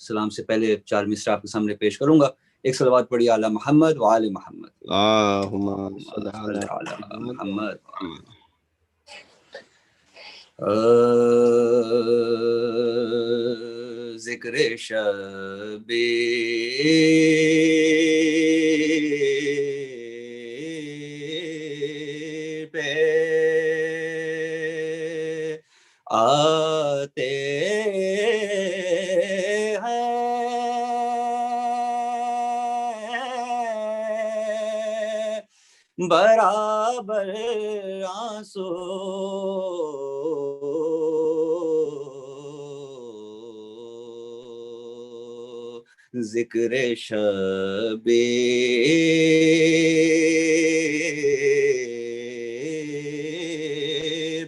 सलाम से पहले 4 मिसरा आपके सामने पेश करूंगा। एक सलवात पढ़िए अला मोहम्मद व आले मोहम्मद। अल्लाहुम्मा सल्ली अला मोहम्मद। ज़िक्र शबे पे आते बराबर आंसू ज़िक्र शबे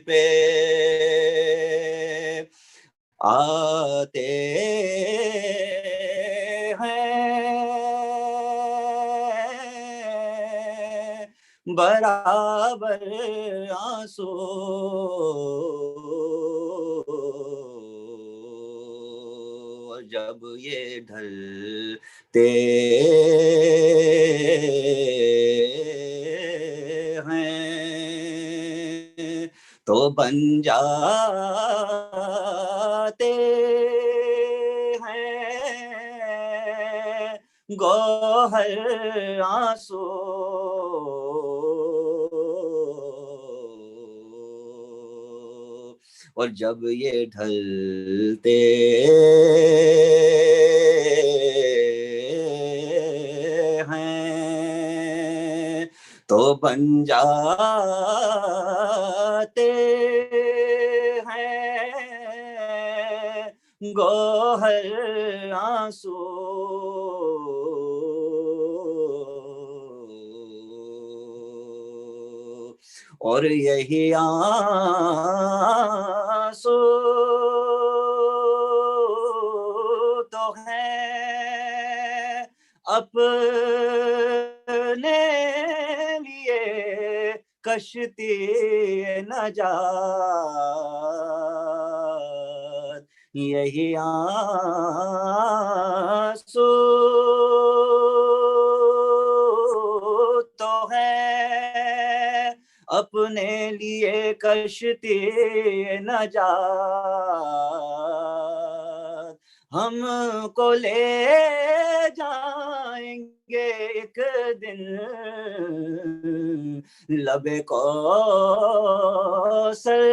पे आते बराबर आंसू जब ये ढलते हैं بن جاتے ہیں گوہر آنسو، اور جب یہ ڈھلتے ہیں تو بن جاتے ہیں گوہر آنسو، اور یہی آنسو تو ہے اپنے لیے کشتی نجات، یہی آنسو تو ہے اپنے لیے کشتی نجات، ہم کو لے جائیں گے ایک دن لب کوثر،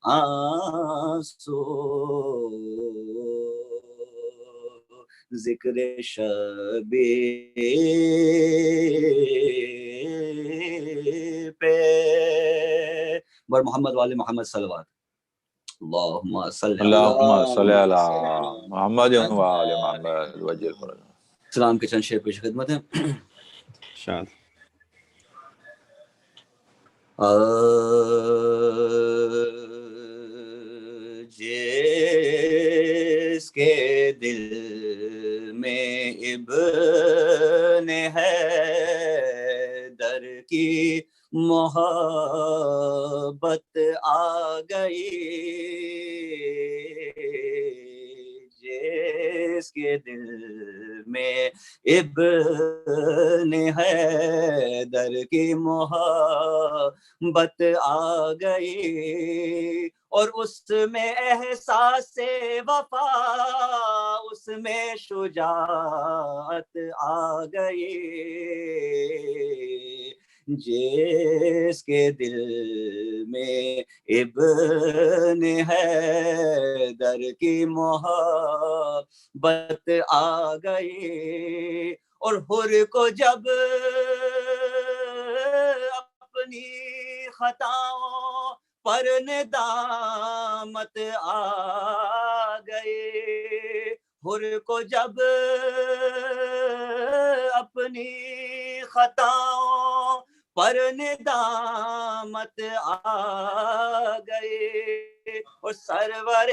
آنسو ذکر شبی پہ بر محمد والے محمد صلوات، اللہم صلی علی محمد وآل محمد وجل فرج۔ اسلام کے چند شعر پیش خدمت ہیں۔ شاد جس کے دل میں ابن حیدر کی محبت آ گئی، جس کے دل میں ابن حیدر کی محبت آ گئی، اور اس میں احساس وفا، اس میں شجاعت آ گئی، جس کے دل میں ابن حیدر کی محبت آ گئی، اور حر کو جب اپنی خطاؤں پر ندامت آ گئی، حر کو جب اپنی خطاؤں پر ندامت آ گئی، اور سرور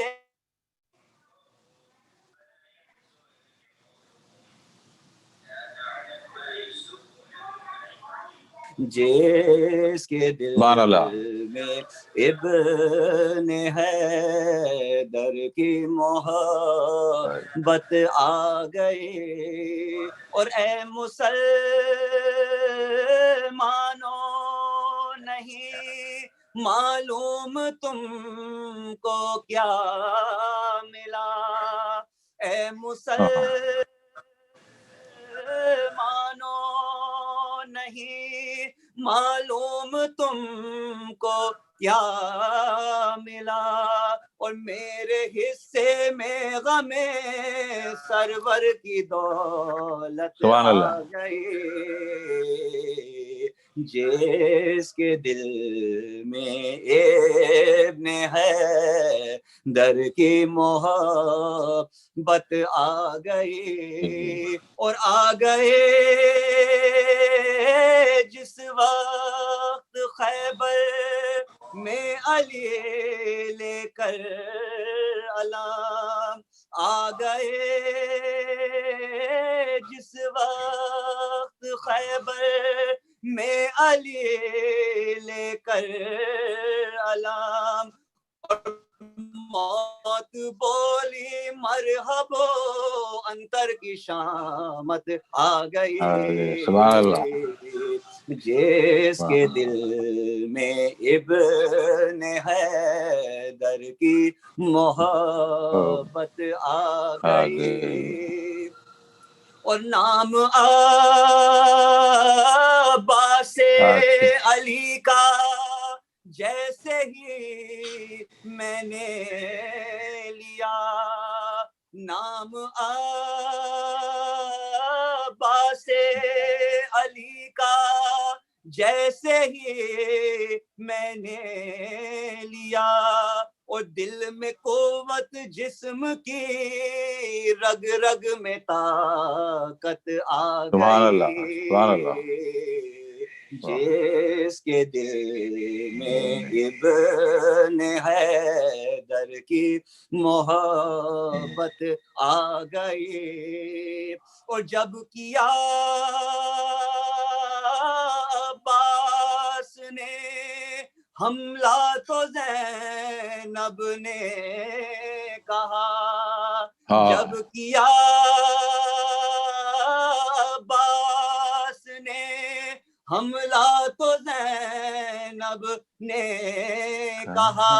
جس کے دل میں ابن حیدر کی محبت آ گئی، اور اے مسلمانوں نہیں معلوم تم کو کیا ملا، اے مسلمانوں نہیں معلوم تم کو کیا ملا، اور میرے حصے میں غم سرور کی دولت آ گئی، جس کے دل میں ابن حیدر کی محبت آ گئی، اور آ گئے جس وقت خیبر میں علی لے کر علام، آ گئے جس وقت خیبر میں علی لے کر علام، اور موت بولی مرحبا انتر کی شامت آ گئی، سبحان اللہ، جس کے دل میں ابن حیدر کی محبت آ گئی اور نام عباس علی کا جیسے ہی میں نے لیا نام عباس علی کا جیسے ہی میں نے لیا اور دل میں قوت جسم کی رگ رگ میں طاقت آ گئی جس کے دل میں ابن حیدر کی محبت آ گئی اور جب کیا عباس نے حملہ تو زینب نے کہا جب کیا عباس نے حملہ تو زینب نے کہا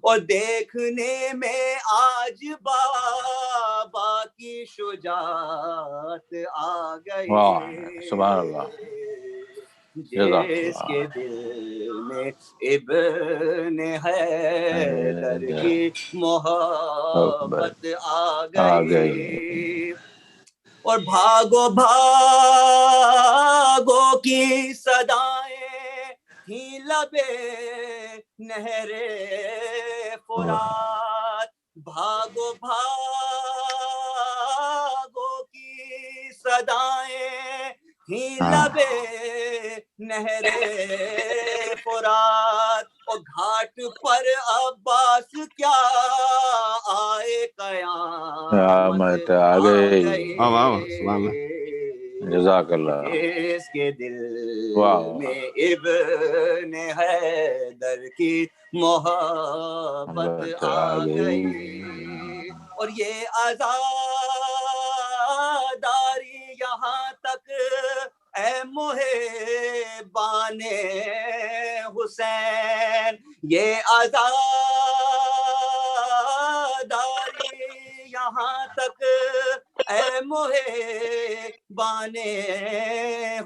اور دیکھنے میں آج بابا کی شجاعت آ گئی سبحان اللہ جس کے دل میں ابن حیدر کی محبت آ گئی اور بھاگو بھاگو کی صدائیں ہی لبے نہر فرات بھاگو بھاگو کی صدائیں ہی لبے نہر فرات اور گھاٹ پر عباس کیا آئے قیامت آ گئی جزاک اللہ اس کے دل میں ابن حیدر کی محبت آ گئی اور یہ عزاداری یہاں تک اے محبان حسین یہ عزاداری یہاں تک اے محبان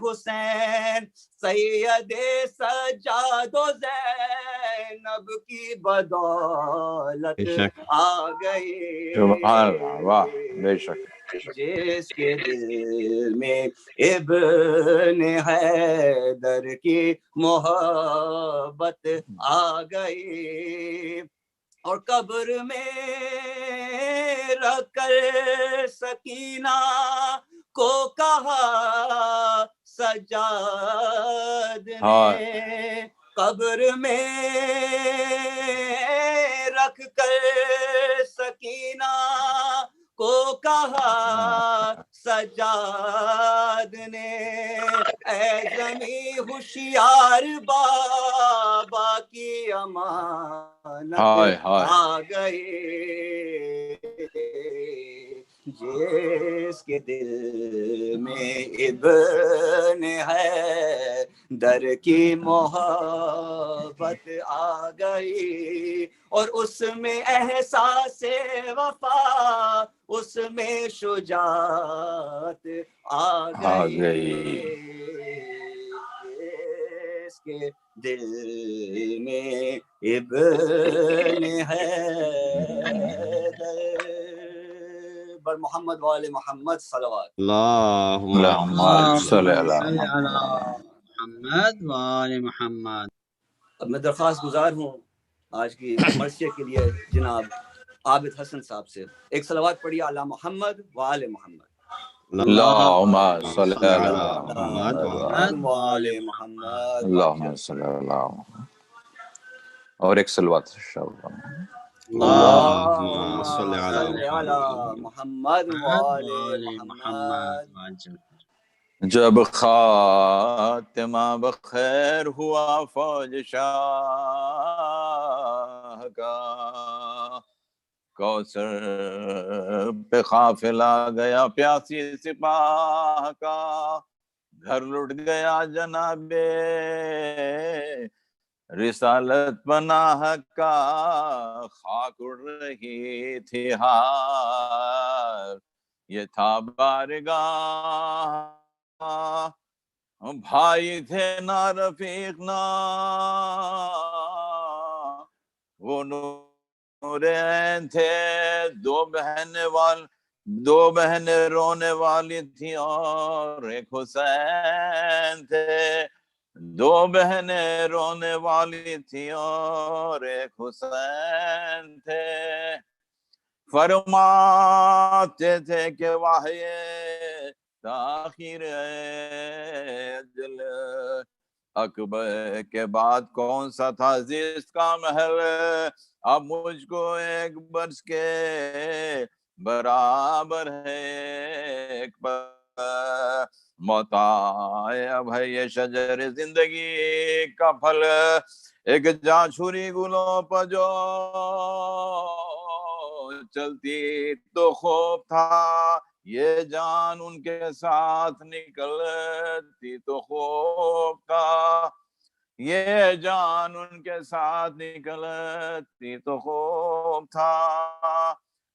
حسین سید سجاد و زینب کی بدولت آ گئی واہ بے شک جس کے دل میں ابن حیدر کی محبت آ گئی اور قبر میں رکھ کر سکینہ کو کہا سجاد نے قبر میں رکھ کر سکینہ کو کہا سجاد نے اے زمیں ہوشیار بابا کی امانت آ گئی جس کے دل میں ابن حیدر کی محبت آ گئی اور اس میں احساس وفا اس میں شجاعت آ گئی جس کے دل میں ابن حیدر بر محمد وآل محمد صلوات اللہم صلی اللہ محمد وآل محمد. اب میں درخواست گزار ہوں آج کی مرثیے کے لیے جناب عابد حسن صاحب سے ایک صلوات پڑھیے علی محمد وآل محمد. اللہم صلی علی محمد وآل محمد. اللہم صلی اللہ اور ایک صلوات اللہم صلی علی محمد وآل محمد. جب خاتمہ بخیر ہوا فوج شاہ کا کوثر پہ قافلہ گیا پیاسی سپاہ کا گھر لٹ گیا جناب رسالت پناہ کا، خاک اڑ رہی تھی ہار، یہ تھا بارگاہ بھائی تھے نہ رفیق نہ وہ نور عین تھے، دو بہنیں رونے والی تھیں اور ایک حسین تھے، دو بہنیں رونے والی تھیں اور ایک حسین تھے، فرماتے تھے کہ واہ تاخیر اجل، اکبر کے بعد کون سا تھا زیست کا محل، اب مجھ کو ایک برس کے برابر ہے ایک موت آئے، اب ہے یہ شجر زندگی کا پھل، ایک جاں چھری گلوں پر جو چلتی تو خوب تھا، یہ جان ان کے ساتھ نکلتی تو خوب تھا، یہ جان ان کے ساتھ نکلتی تو خوب تھا،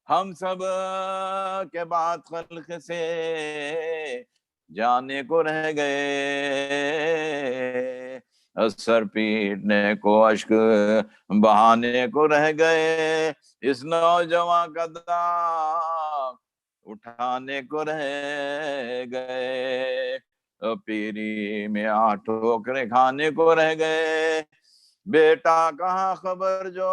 ہم سب کے بعد خلق سے جانے کو رہ گئے، سر پیٹنے کو اشک بہانے کو رہ گئے، اس نوجوان کا داغ اٹھانے کو رہ گئے، پیری میں 8 ٹھوکریں کھانے کو رہ گئے، بیٹا کہاں خبر جو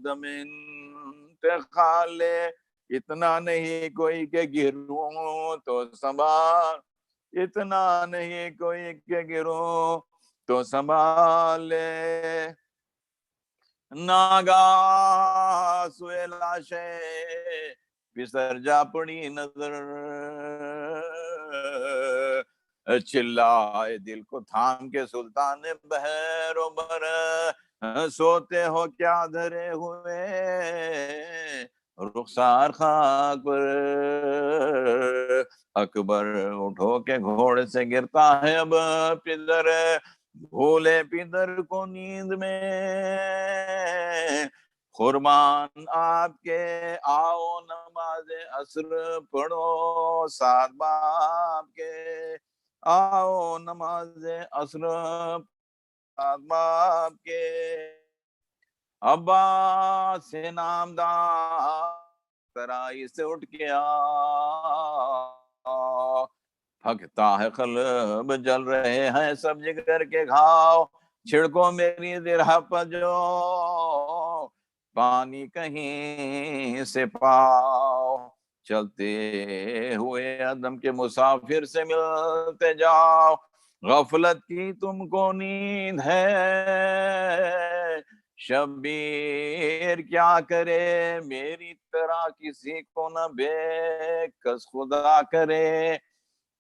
دم انتقال لے، اتنا نہیں کوئی کہ گروں تو سنبھال، اتنا نہیں کوئی کہ گروں تو سنبھال لے، ناگاہ سوئے لاشیں پسر جا پڑی نظر، چلائے دل کو تھام کے سلطان بحر و بر، سوتے ہو کیا دھرے ہوئے رخسار خاک پر، اکبر اٹھو کے گھوڑے سے گرتا ہے اب پدر، بھولے پدر کو نیند میں قربان آپ کے، آؤ نماز عصر پڑھو ساتھ باپ کے، آؤ نماز عصر ساتھ باپ کے، ابا سے نامدار ترائی سے اٹھ کے پھکتا ہے قلب جل رہے ہیں سب جگر کے گھاؤ، چھڑکو میری زرہ پر جو پانی کہیں سے پاؤ، چلتے ہوئے عدم کے مسافر سے ملتے جاؤ، غفلت کی تم کو نیند ہے شبیر کیا کرے، میری طرح کسی کو نہ بے کس خدا کرے،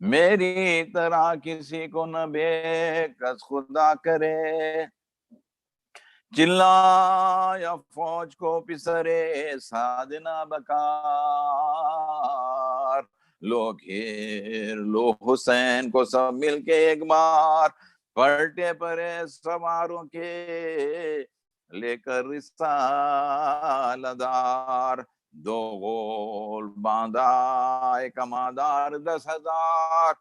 میری طرح کسی کو نہ بے کس خدا کرے، چلایا فوج کو پسرے سادنا بکار، لو گھیر لو حسین کو سب مل کے ایک بار، پلٹے پرے سواروں کے لے کر رسالہ دار، 2 غول باندھا ایک کمادار 10,000،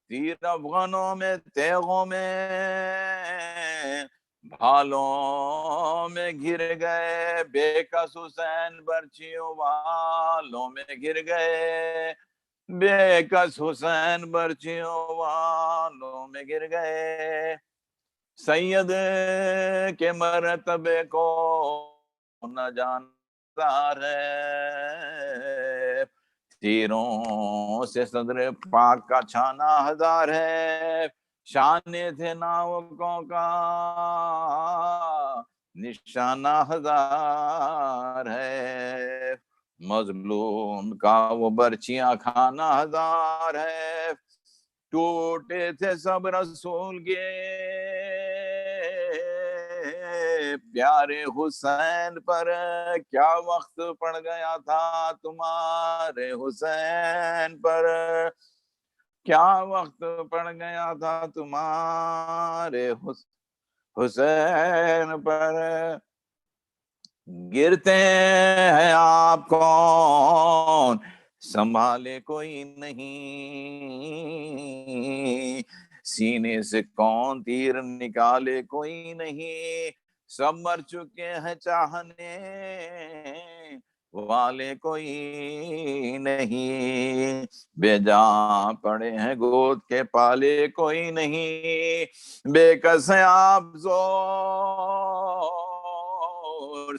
تیر افغانوں میں تیغوں میں بھالوں میں گر گئے، بے کس حسین برچیوں والوں میں گر گئے، بے کس حسین برچیوں والوں میں گر گئے، سید کے مرتبے کو نہ جانتا ہے، تیروں سے صدر پاک کا چھانا 1000 ہے، شانے تھے ناوکوں کا نشانہ 1000 ہے، مظلوم کا وہ برچیاں کھانا 1000 ہے، ٹوٹے تھے سب رسول کے پیارے حسین پر، کیا وقت پڑ گیا تھا تمہارے حسین پر، کیا وقت پڑ گیا تھا تمہارے حسین پر، گرتے ہیں آپ کون سنبھالے کوئی نہیں، سینے سے کون تیر نکالے کوئی نہیں، سب مر چکے ہیں چاہنے والے کوئی نہیں، بے جان پڑے ہیں گود کے پالے کوئی نہیں، بے کس ہیں آپ زور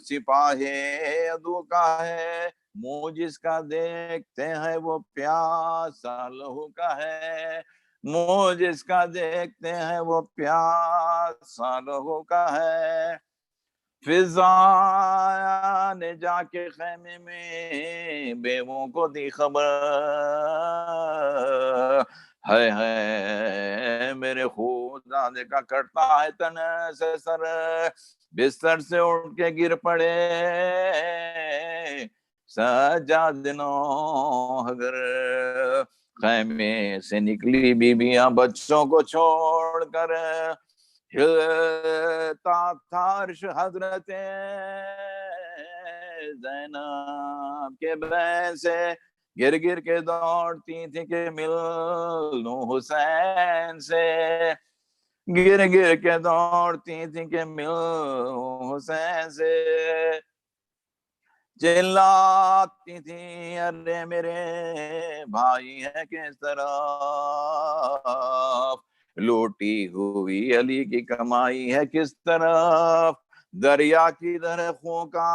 سپاہی عدو کا ہے، منہ جس کا دیکھتے ہیں وہ پیاسا لہو کا ہے، منہ جس کا دیکھتے ہیں وہ پیاسا لہو کا ہے، فضا نے جا کے خیمے میں بیووں کو دی خبر، ہے میرے خودزادے کا کٹتا ہے تن سے سر، بستر سے اٹھ کے گر پڑے سجاد نو اگر، خیمے سے نکلی بیویاں بچوں کو چھوڑ کر، ہلتا تھا عرش حضرت زینب کے بین سے، گر گر کے دوڑتی تھی کہ ملوں حسین سے، گر گر کے دوڑتی تھی کہ ملوں حسین سے، چلاتی تھی ارے میرے بھائی ہے کس طرف، لوٹی ہوئی علی کی کمائی ہے کس طرف، دریا کی درختوں کا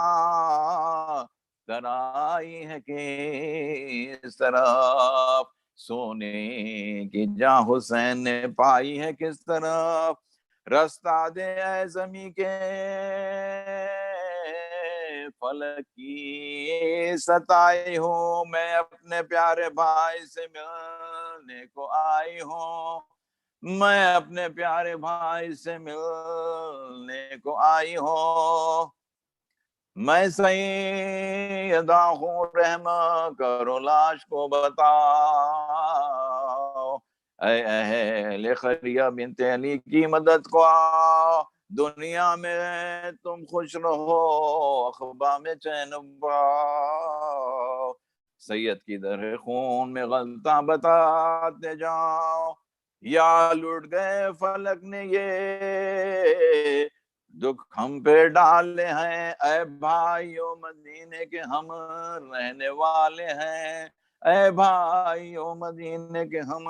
ترائی ہے کس طرف، سونے کی جاں حسین نے پائی ہے کس طرف، رستہ دے اے زمیں کے فلک کی ستائی ہوں، میں اپنے پیارے بھائی سے ملنے کو آئی ہوں، میں اپنے پیارے بھائی سے ملنے کو آئی ہوں، میں سیدہ ہوں رحم کرو لاش کو بتاؤ، اے اہل خریہ بنت علی کی مدد کو آؤ، دنیا میں تم خوش رہو عقبہ میں چین پاؤ، سید کی در خون میں غلطہ بتاتے جاؤ، یا لٹ گئے فلک نے یہ دکھ ہم پہ ڈالے ہیں، اے بھائیو مدینے کے ہم رہنے والے ہیں، اے بھائیو مدینے کے ہم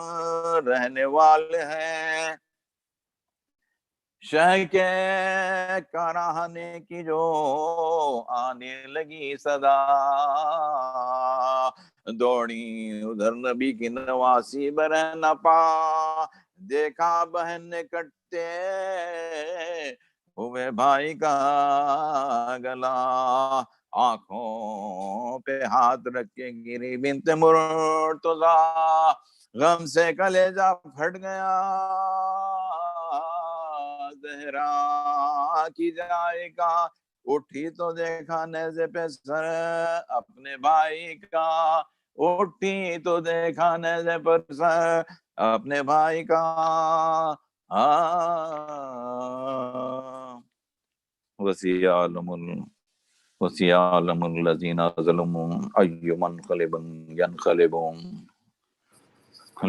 رہنے والے ہیں، شہ کے کراہنے کی جو آنے لگی صدا، دوڑی ادھر نبی کی نواسی برہن پا، دیکھا بہن نے کٹتے ہوئے بھائی کا گلا، آنکھوں پہ ہاتھ رکھ کے گری بنت مرتضی، غم سے کلیجہ پھٹ گیا زہرا کی جائے کا، اٹھی تو دیکھا نیزے پہ سر اپنے بھائی کا، اٹھی تو دیکھا نیزے پر سر اپنے بھائی کا، وَسِيَعْلَمُ الَّذِينَ ظَلَمُوا أَيُّ مُنْقَلِبٍ يَنْقَلِبُونَ،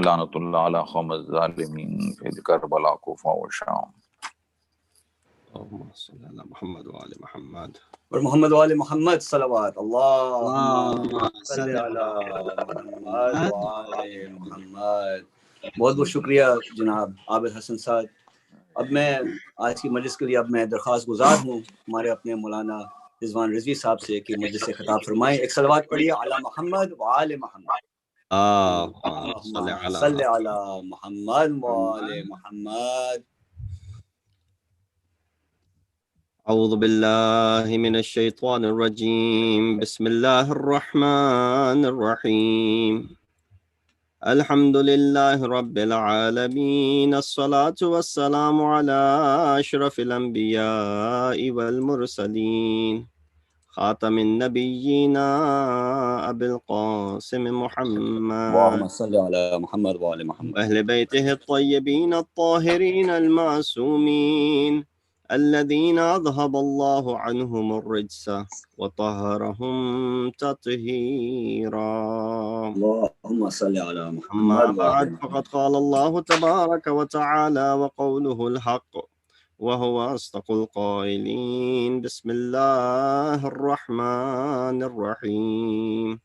لعنت اللہ علی قوم الظالمین فی کربلا کوفہ و شام۔ اللهم صل على محمد وآل محمد اور محمد وآل محمد صلوات، اللہم اللهم صل صل علی على محمد محمد وآل محمد۔ بہت بہت شکریہ جناب عابد حسن صاحب۔ اب میں آج کی مجلس کے لیے میں درخواست گزار ہوں ہمارے اپنے مولانا رضوان رضوی صاحب سے کہ مجلس سے خطاب فرمائیں۔ ایک صلوات پڑھیے علی محمد وآل محمد۔ اللهم صل اللہم على صل علی محمد وآل محمد۔ أعوذ بالله من الشيطان الرجيم، بسم الله الرحمن الرحيم، الحمد لله رب العالمين، الصلاة والسلام على أشرف الأنبياء والمرسلين، خاتم النبيين أبي القاسم محمد اللهم صل على محمد وآل محمد وأهل بيته الطيبين الطاهرين المعصومين الذين أذهب الله عنهم الرجس وطهرهم تطهيرا. اللهم صل على أما محمد وآل بعد، محمد. فقد قال الله تبارك وتعالى وقوله الحق وهو أصدق القائلين. بسم الله الرحمن الرحيم.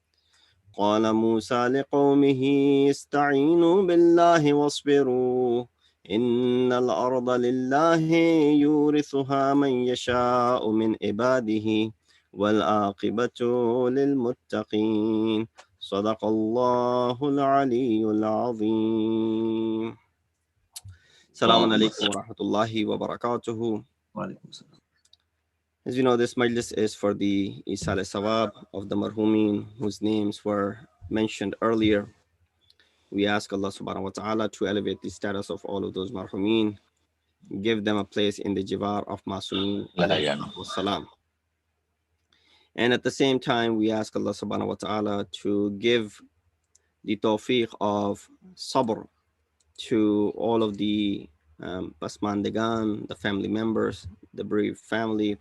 قال موسى لقومه استعينوا بالله واصبروا إن الأرض لله يورثها من يشاء من عباده والعاقبة للمتقين. صدق الله العلي العظيم. السلام عليكم ورحمة الله وبركاته. وعليكم السلام. As you know, this Majlis is for the Eisal-e-Thawab of the Marhumin whose names were mentioned earlier. We ask Allah subhanahu wa ta'ala to elevate the status of all of those Marhumin, give them a place in the Jivar of Masumin alayhi salam. And at the same time, we ask Allah subhanahu wa ta'ala to give the tawfiq of sabr to all of the Basmandagan, the family members, the bereaved family,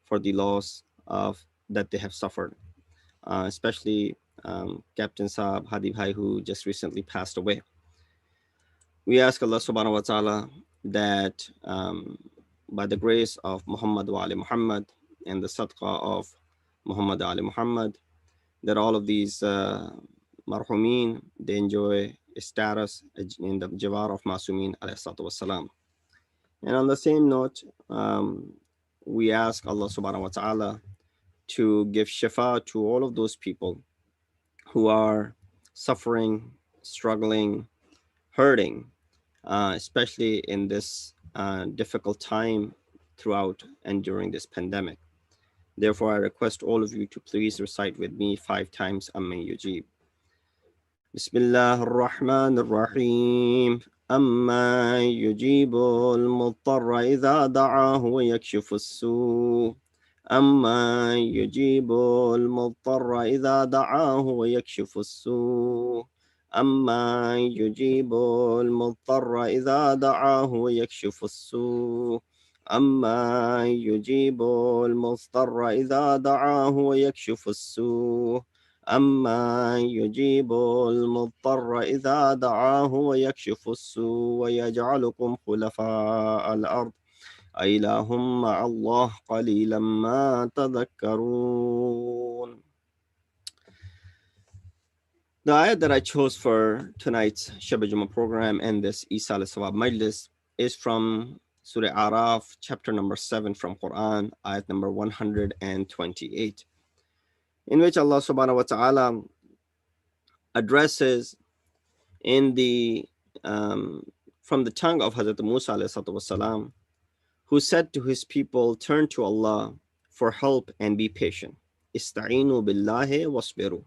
for the loss of that they have suffered, especially Captain Saab Hadi Bhai, who just recently passed away. We ask Allah subhanahu wa ta'ala that by the grace of Muhammad wa Ali Muhammad and the sadaqah of Muhammad Ali Muhammad, that all of these marhumin, they enjoy a status in the Jawar of Masumin alayhi salatu wassalam. And on the same note, we ask Allah subhanahu wa ta'ala to give shifa to all of those people who are suffering, struggling, hurting, especially in this difficult time throughout and during this pandemic. Therefore, I request all of you to please recite with me 5 times Amman Yujib. Bismillah ar-Rahman ar-Rahim. أما يجيب المضطر إذا دعاه ويكشف السوء أما يجيب المضطر إذا دعاه ويكشف السوء أما يجيب المضطر إذا دعاه ويكشف السوء أما يجيب المضطر إذا دعاه ويكشف السوء أما يجيب المضطر إذا دعاه ويكشف السوء ويجعلكم خلفاء الأرض أإله مع الله قليلا ما تذكرون. The ayat that I chose for tonight's Shabbat Jummah program and this Eisal-e-Thawab Majlis is from Surah Araf, chapter number 7 from Quran, ayat number 128. In which Allah subhanahu wa ta'ala addresses in the from the tongue of Hazrat Musa alayhi salam, who said to his people, turn to Allah for help and be patient. Ista'inu billahi wasbiru.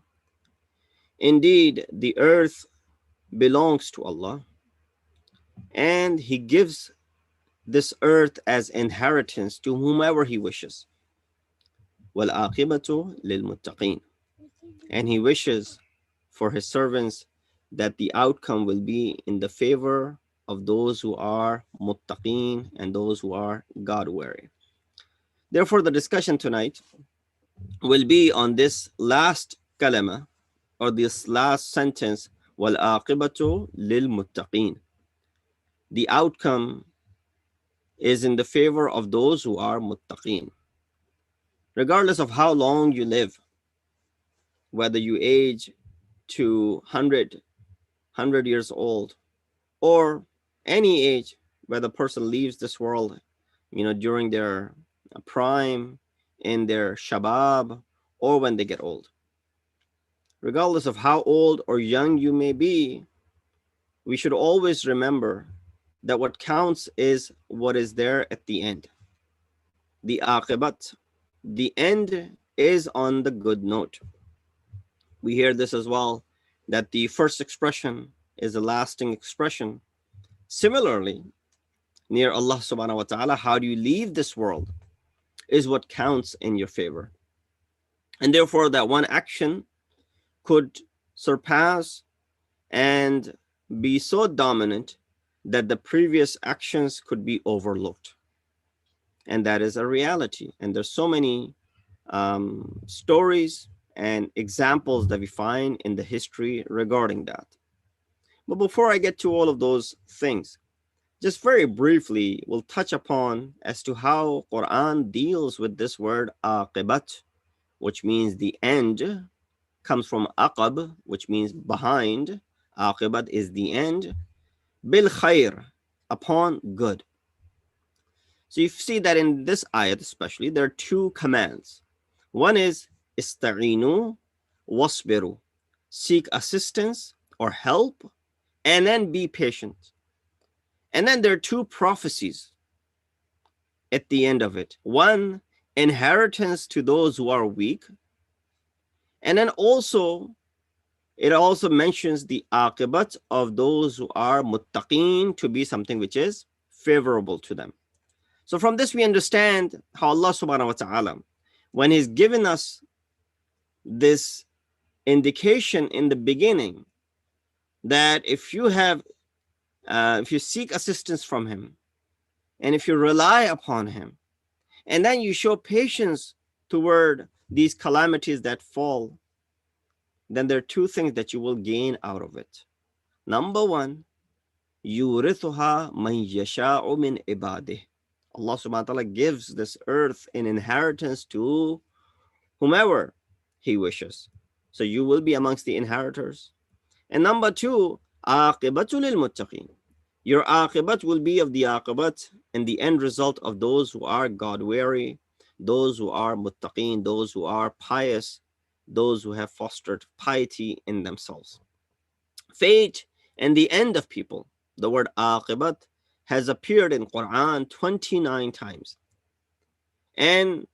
Indeed, the earth belongs to Allah, and He gives this earth as inheritance to whomever He wishes. Wal aqibatu lil muttaqin. And He wishes for His servants that the outcome will be in the favor of those who are muttaqin and those who are God-wary. Therefore, the discussion tonight will be on this last kalama, or this last sentence, wal aqibatu lil muttaqin. The outcome is in the favor of those who are muttaqin. Regardless of how long you live, whether you age to 100 years old, or any age where the person leaves this world, during their prime, in their shabab, or when they get old. Regardless of how old or young you may be, we should always remember that what counts is what is there at the end. The aqibat, the end is on the good note. We hear this as well, that the first expression is a lasting expression. Similarly, near Allah subhanahu wa ta'ala, how do you leave this world is what counts in your favor. And therefore, that one action could surpass and be so dominant that the previous actions could be overlooked. And that is a reality. And there's so many stories and examples that we find in the history regarding that. But before I get to all of those things, just very briefly, we'll touch upon as to how Quran deals with this word aqibat, which means the end, comes from aqab, which means behind. Aqibat is the end. Bil khair, upon good. So you see that in this ayat especially, there are two commands. One is ista'inu wasbiru, seek assistance or help, and then be patient. And then there are two prophecies at the end of it. One, inheritance to those who are weak. And then also, it also mentions the aqibat of those who are muttaqeen to be something which is favorable to them. So from this, we understand how Allah subhanahu wa ta'ala, when He's given us this indication in the beginning, that if you seek assistance from Him, and if you rely upon Him, and then you show patience toward these calamities that fall, then there are two things that you will gain out of it. Number one, yurithuha man yasha'u min ibadih. Allah subhanahu wa ta'ala gives this earth in inheritance to whomever He wishes. So you will be amongst the inheritors. And number two, aqibatu lil muttaqin. Your aqibat will be of the aqibat and the end result of those who are God-wary, those who are muttaqin, those who are pious, those who have fostered piety in themselves. Fate and the end of people. The word aqibat has appeared in Quran 29 times. And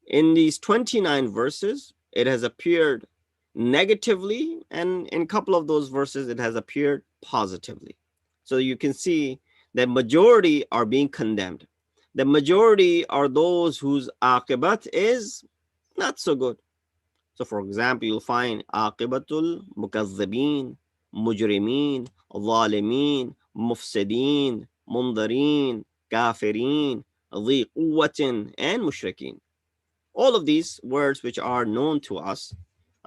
in these 29 verses, it has appeared negatively, and in a couple of those verses, it has appeared positively. So you can see that majority are being condemned. The majority are those whose aqibat is not so good. So for example, you'll find aqibatul mukazzabin, mujrimin, zalimin, mufsidin, mundarin, kafirin, dhi quwwatin, and mushrikeen. All of these words which are known to us,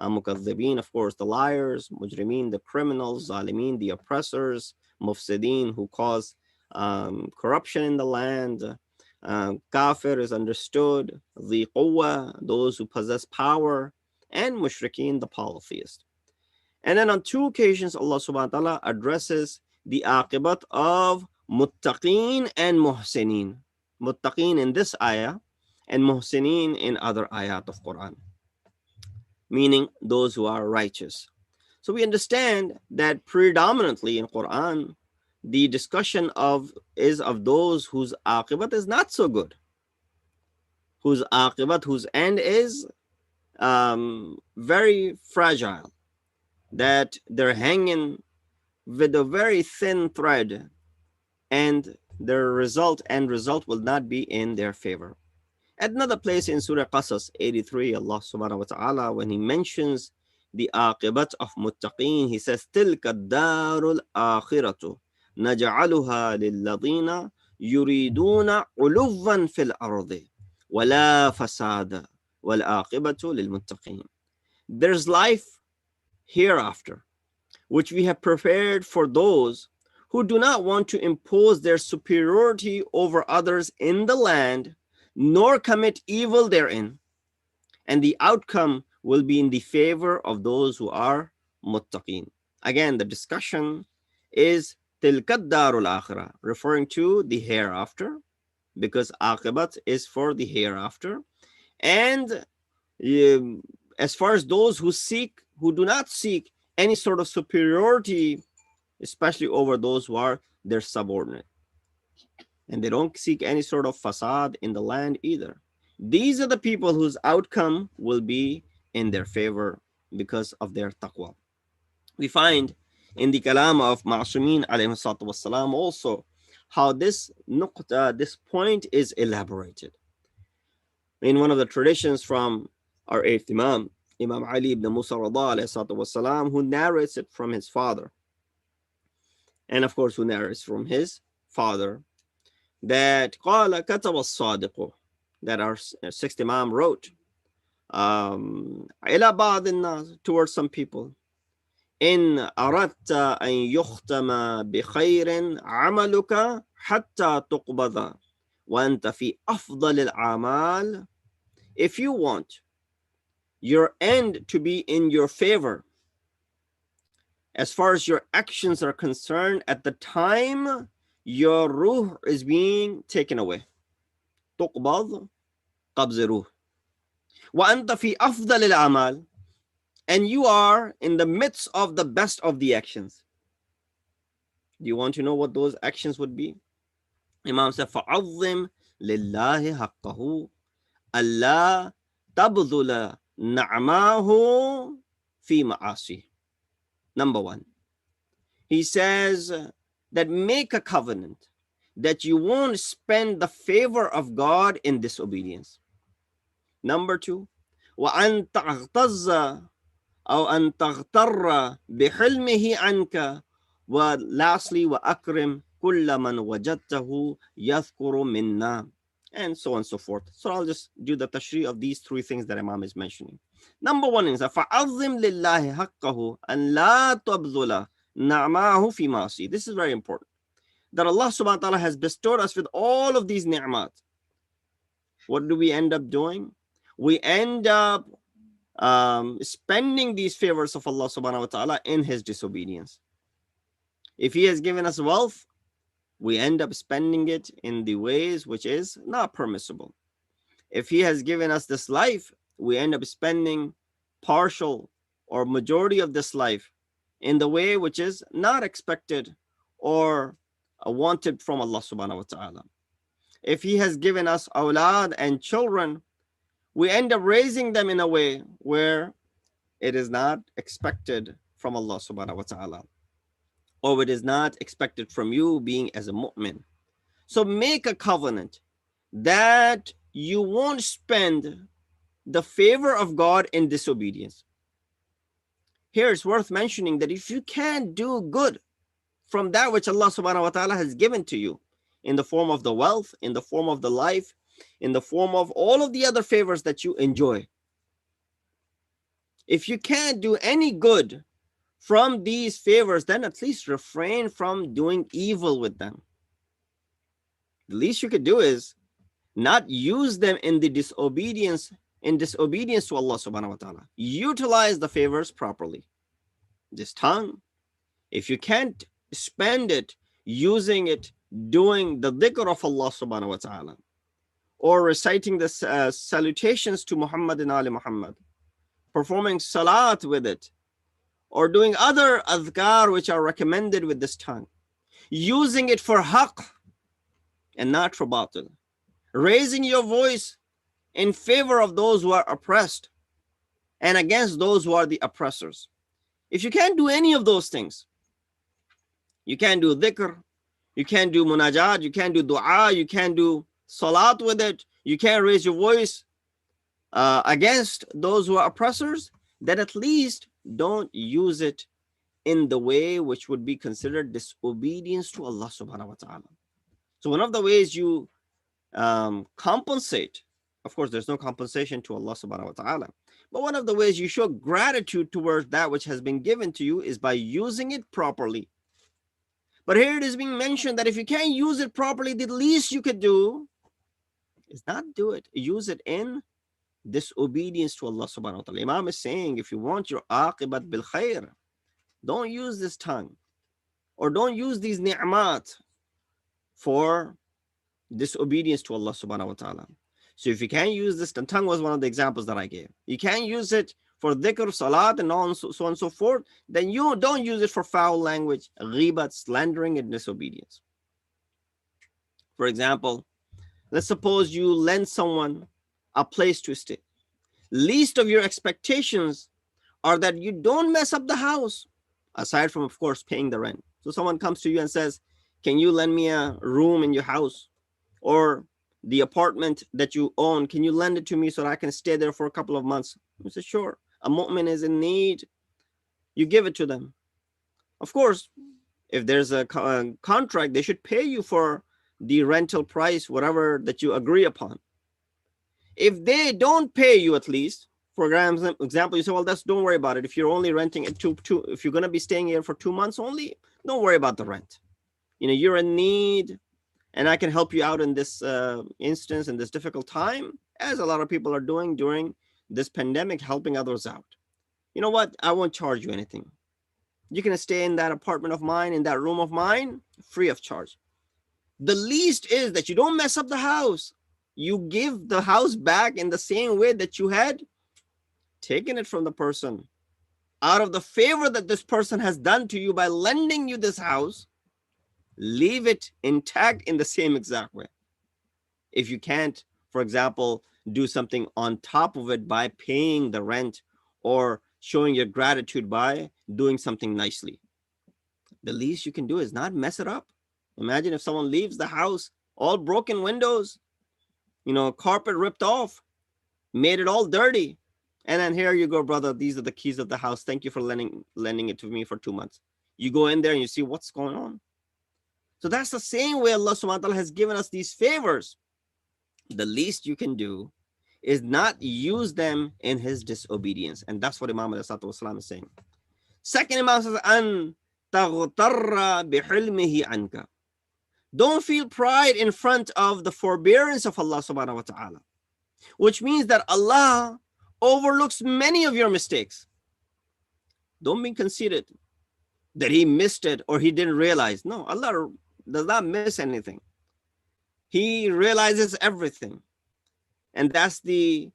mukazzabin, of course, the liars, mujrimin, the criminals, zalimin, the oppressors, mufsidin, who cause corruption in the land, kafir is understood, dhi quwwa, those who possess power, and mushrikeen, the polytheist. And then on two occasions, Allah subhanahu wa ta'ala addresses the aqibat of muttaqeen and muhsineen. Muttaqeen in this ayah and muhsineen in other ayat of Quran, meaning those who are righteous. So we understand that predominantly in Quran, the discussion is of those whose aqibat is not so good, whose aqibat, whose end is very fragile, that they're hanging with a very thin thread, and their end result will not be in their favor. At another place in Surah Qasas 83, Allah subhanahu wa ta'ala, when He mentions the aqibat of muttaqeen, He says, تِلْكَ الدَّارُ الْآخِرَةُ نَجْعَلُهَا لِلَّذِينَ يُرِيدُونَ عُلُوًّا فِي الْأَرْضِ وَلَا فَسَادًا وَالْعَاقِبَةُ لِلْمُتَّقِينَ. There's life hereafter, which we have prepared for those who do not want to impose their superiority over others in the land, nor commit evil therein. And the outcome will be in the favor of those who are muttaqeen. Again, the discussion is tilka darul akhirah, referring to the hereafter, because aqibat is for the hereafter. And as far as those who do not seek any sort of superiority, especially over those who are their subordinate, and they don't seek any sort of fasad in the land either. These are the people whose outcome will be in their favor because of their taqwa. We find in the kalam of Ma'asumin alayhi salatu wassalam also how this point is elaborated. In one of the traditions from our eighth Imam, Imam Ali ibn Musa والسلام, who narrates it from his father. And of course, who narrates from his father, that قال كتب الصادق, that our sixth Imam wrote إلى بعض الناس, towards some people, إن أردت أن يختم بخير عملك حتى تقبض وأنت في أفضل الأعمال. If you want your end to be in your favor, as far as your actions are concerned, at the time your ruh is being taken away. تقبض قبض روح. وأنت في أفضل الأعمال, and you are in the midst of the best of the actions. Do you want to know what those actions would be? Imam said, فَعَظِّمْ لِلَّهِ حَقَّهُ أَلَّا تَبْذُلَ نَعْمَاهُ فِي مَعَاصِهِ. Number one, he says that make a covenant that you won't spend the favor of God in disobedience. Number two, وَأَن تَغْتَزَّ أو أن تغتر بحلمه عنك. ولastly, وأكرم كل من وجدته يذكر منا, and so on and so forth. So I'll just do the tashri of these three things that Imam is mentioning. Number one is فَعَظِّمْ لِلَّهِ حَقَّهُ أَنْ لَا تَبْذُلَ نَعْمَاهُ فِي مَعْصِيَتِهِ. This is very important, that Allah subhanahu wa ta'ala has bestowed us with all of these ni'mat. What do we end up doing? We end up spending these favors of Allah subhanahu wa ta'ala in his disobedience. If he has given us wealth, we end up spending it in the ways which is not permissible. If he has given us this life, we end up spending partial or majority of this life in the way which is not expected or wanted from Allah subhanahu wa ta'ala. If he has given us awlad and children, we end up raising them in a way where it is not expected from Allah subhanahu wa ta'ala, or it is not expected from you being as a mu'min. So make a covenant that you won't spend the favor of God in disobedience. Here it's worth mentioning that if you can't do good from that which Allah subhanahu wa ta'ala has given to you, in the form of the wealth, in the form of the life, in the form of all of the other favors that you enjoy, if you can't do any good from these favors, then at least refrain from doing evil with them. The least you could do is not use them in the disobedience to Allah subhanahu wa ta'ala. Utilize the favors properly. This tongue, if you can't spend it using it doing the dhikr of Allah subhanahu wa ta'ala, or reciting the salutations to Muhammad and Ali Muhammad, performing salat with it, or doing other adhkar which are recommended with this tongue, using it for haqq and not for batil, raising your voice in favor of those who are oppressed and against those who are the oppressors. If you can't do any of those things, you can't do dhikr, you can't do munajat, you can't do dua, you can't do salat with it, you can't raise your voice against those who are oppressors, then at least don't use it in the way which would be considered disobedience to Allah subhanahu wa ta'ala. So one of the ways you compensate, of course there's no compensation to Allah subhanahu wa ta'ala, but one of the ways you show gratitude towards that which has been given to you is by using it properly. But here it is being mentioned that if you can't use it properly, the least you could do is not do it. Use it in disobedience to Allah subhanahu wa ta'ala. Imam is saying, if you want your aqibat bil khair, don't use this tongue or don't use these ni'mat for disobedience to Allah subhanahu wa ta'ala. So if you can't use this, the tongue was one of the examples that I gave. You can't use it for dhikr, salat, and so on and so forth, then you don't use it for foul language, ghibat, slandering, and disobedience. For example, let's suppose you lend someone a place to stay. Least of your expectations are that you don't mess up the house, aside from, of course, paying the rent. So someone comes to you and says, can you lend me a room in your house? Or the apartment that you own, can you lend it to me so that I can stay there for a couple of months? He said, sure. A mu'min is in need, you give it to them. Of course, if there's a contract, they should pay you for the rental price, whatever that you agree upon. If they don't pay you, at least, for example, you say, well, don't worry about it. If you're only renting it if you're going to be staying here for 2 months only, don't worry about the rent. You're in need, and I can help you out in this instance, in this difficult time, as a lot of people are doing during this pandemic, helping others out. You know what? I won't charge you anything. You can stay in that apartment of mine, in that room of mine, free of charge. The least is that you don't mess up the house. You give the house back in the same way that you had taken it from the person. Out of the favor that this person has done to you by lending you this house, leave it intact in the same exact way. If you can't, for example, do something on top of it by paying the rent or showing your gratitude by doing something nicely, the least you can do is not mess it up. Imagine if someone leaves the house, all broken windows, carpet ripped off, made it all dirty. And then here you go, brother, these are the keys of the house. Thank you for lending it to me for 2 months. You go in there and you see what's going on. So that's the same way Allah subhanahu wa ta'ala has given us these favors. The least you can do is not use them in his disobedience. And that's what Imam ﷺ is saying. Second, Imam says, An taghtarra bihilmihi anka. Don't feel pride in front of the forbearance of Allah subhanahu wa ta'ala, which means that Allah overlooks many of your mistakes. Don't be conceited that he missed it or he didn't realize. No, Allah does not miss anything. He realizes everything. And that's the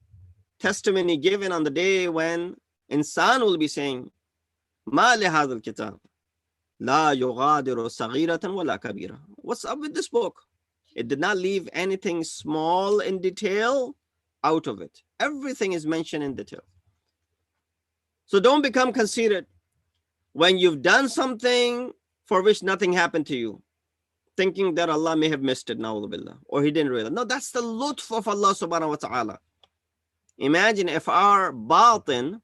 testimony given on the day when insan will be saying, Ma li hadha al-kitab la yughadiru saghiratan wala kabira. What's up with this book? It did not leave anything small in detail out of it. Everything is mentioned in detail. So don't become conceited when you've done something for which nothing happened to you, thinking that Allah may have missed it, na'udhu billah, or he didn't realize. No, that's the lutf of Allah subhanahu wa ta'ala. Imagine if our batin,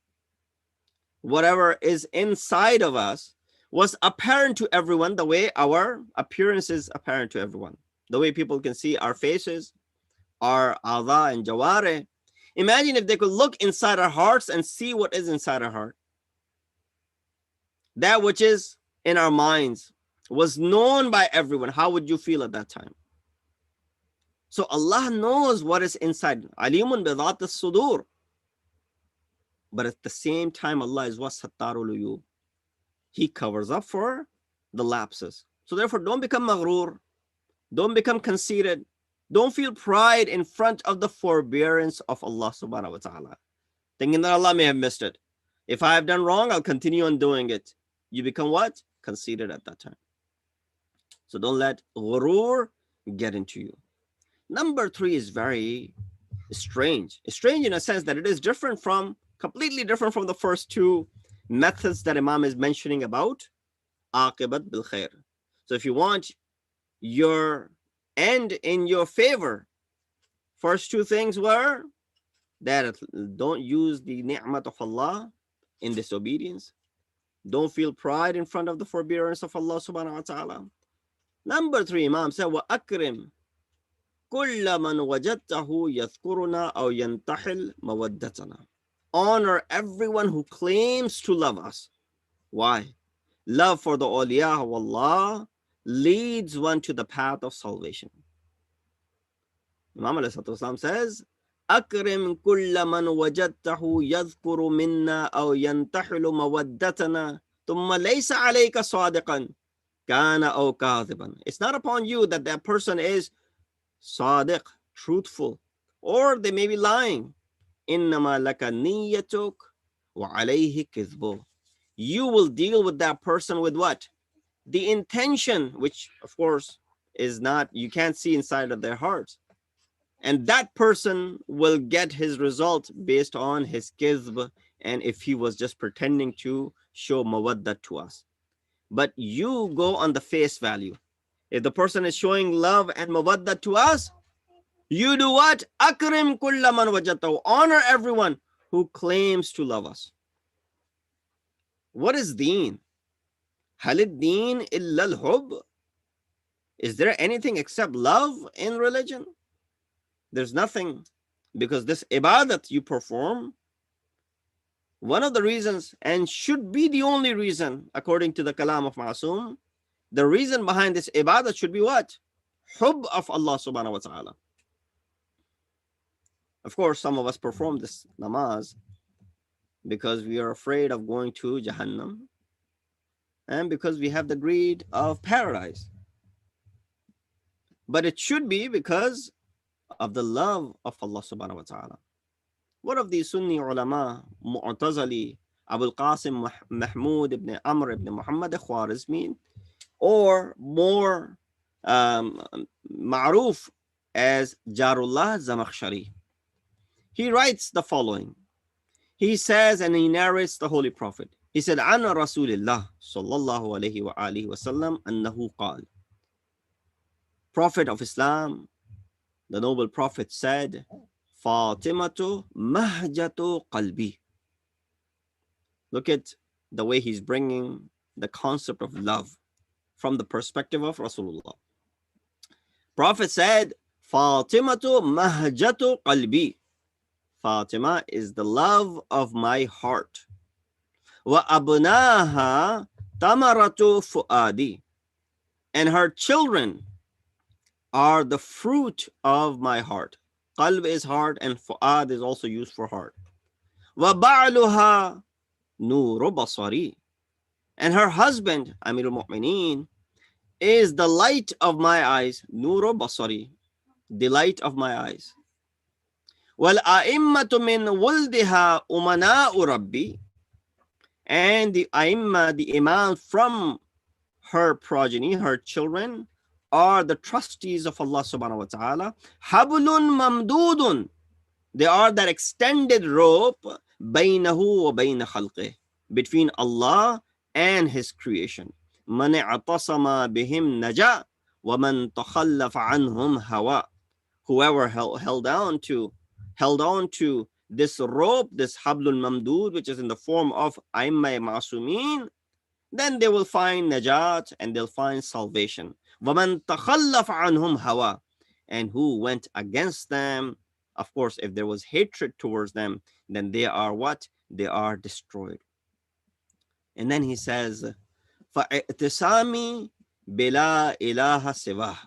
whatever is inside of us, was apparent to everyone the way our appearance is apparent to everyone. The way people can see our faces, our adha and jaware. Imagine if they could look inside our hearts and see what is inside our heart. That which is in our minds was known by everyone. How would you feel at that time? So Allah knows what is inside. Alimun bi dhat as-sudur. But at the same time, Allah is was-sattarul uyub. He covers up for the lapses. So therefore, don't become maghrur. Don't become conceited. Don't feel pride in front of the forbearance of Allah subhanahu wa ta'ala, thinking that Allah may have missed it. If I have done wrong, I'll continue on doing it. You become what? Conceited at that time. So don't let ghurur get into you. Number 3 is very strange. It's strange in a sense that it is completely different from the first 2 methods that Imam is mentioning about aqibat bil khair. So if you want your end in your favor, first 2 things were that don't use the ni'mat of Allah in disobedience. Don't feel pride in front of the forbearance of Allah subhanahu wa ta'ala. Number 3, Imam said, wa akrim kulla man wajadtahu yadhkuruna aw yantahil mawaddatana. Honor everyone who claims to love us. Why? Love for the awliya of Allah leads one to the path of salvation. Imam ﷺ says, Akrim kulla man wajadtahu yadhkuru minna aw yantahilu mawaddatana thumma laysa alayka sadiqan kana aw kadhiban. It's not upon you that that person is sadiq, truthful, or they may be lying. Innama laka niyyatuk wa alayhi kizbu. You will deal with that person with what? The intention, which of course is not, you can't see inside of their hearts. And that person will get his result based on his kizb, and if he was just pretending to show mawadda to us. But you go on the face value. If the person is showing love and mawadda to us, You do what? Akrim kulla man wajadtahu. Honor everyone who claims to love us. What is deen? Halid deen illa al-hub? Is there anything except love in religion? There's nothing, because this ibadat you perform, one of the reasons, and should be the only reason, according to the kalam of Ma'asum, the reason behind this ibadat should be what? Hub of Allah subhanahu wa ta'ala. Of course, some of us perform this namaz because we are afraid of going to Jahannam and because we have the greed of paradise. But it should be because of the love of Allah subhanahu wa ta'ala. One of the Sunni ulama, Mu'tazili, Abul Qasim Mahmud ibn Amr ibn Muhammad Khwarizmi, or more ma'ruf as Jarullah Zamakhshari, he writes the following. He says, and he narrates the Holy Prophet. He said, Anna Rasulillah sallallahu alayhi wa alihi wa sallam annahu qal. Prophet of Islam, the noble Prophet said, Fatimatu mahjatu qalbi. Look at the way he's bringing the concept of love from the perspective of Rasulullah. Prophet said, Fatimatu mahjatu qalbi. Fatima is the love of my heart. Wa abnaha tamaratu fuadi. And her children are the fruit of my heart. Qalb is heart, and fuad is also used for heart. Wa ba'luha nuru basari. And her husband, Amirul Mu'mineen, is the light of my eyes. Nuru basari, the light of my eyes. Wal a'immatu min wuldiha umana'u rabbi. And the a'imma, the imam from her progeny, her children, are the trustees of Allah subhanahu wa ta'ala. Hablun mamdudun. They are that extended rope baynahu wa bayna khalqih, between Allah and his creation. Man i'tasama bihim naja wa man takhallafa anhum hawa. Whoever held on to this rope, this hablul mamdud, which is in the form of a'imma ma'sumin, then they will find najat and they'll find salvation. وَمَنْ تَخَلَّفَ عَنْهُمْ هَوَى. And who went against them, of course, if there was hatred towards them, then they are what? They are destroyed. And then he says, فَإِعْتِسَامِي بِلَا إِلَهَ سِوَاهُ.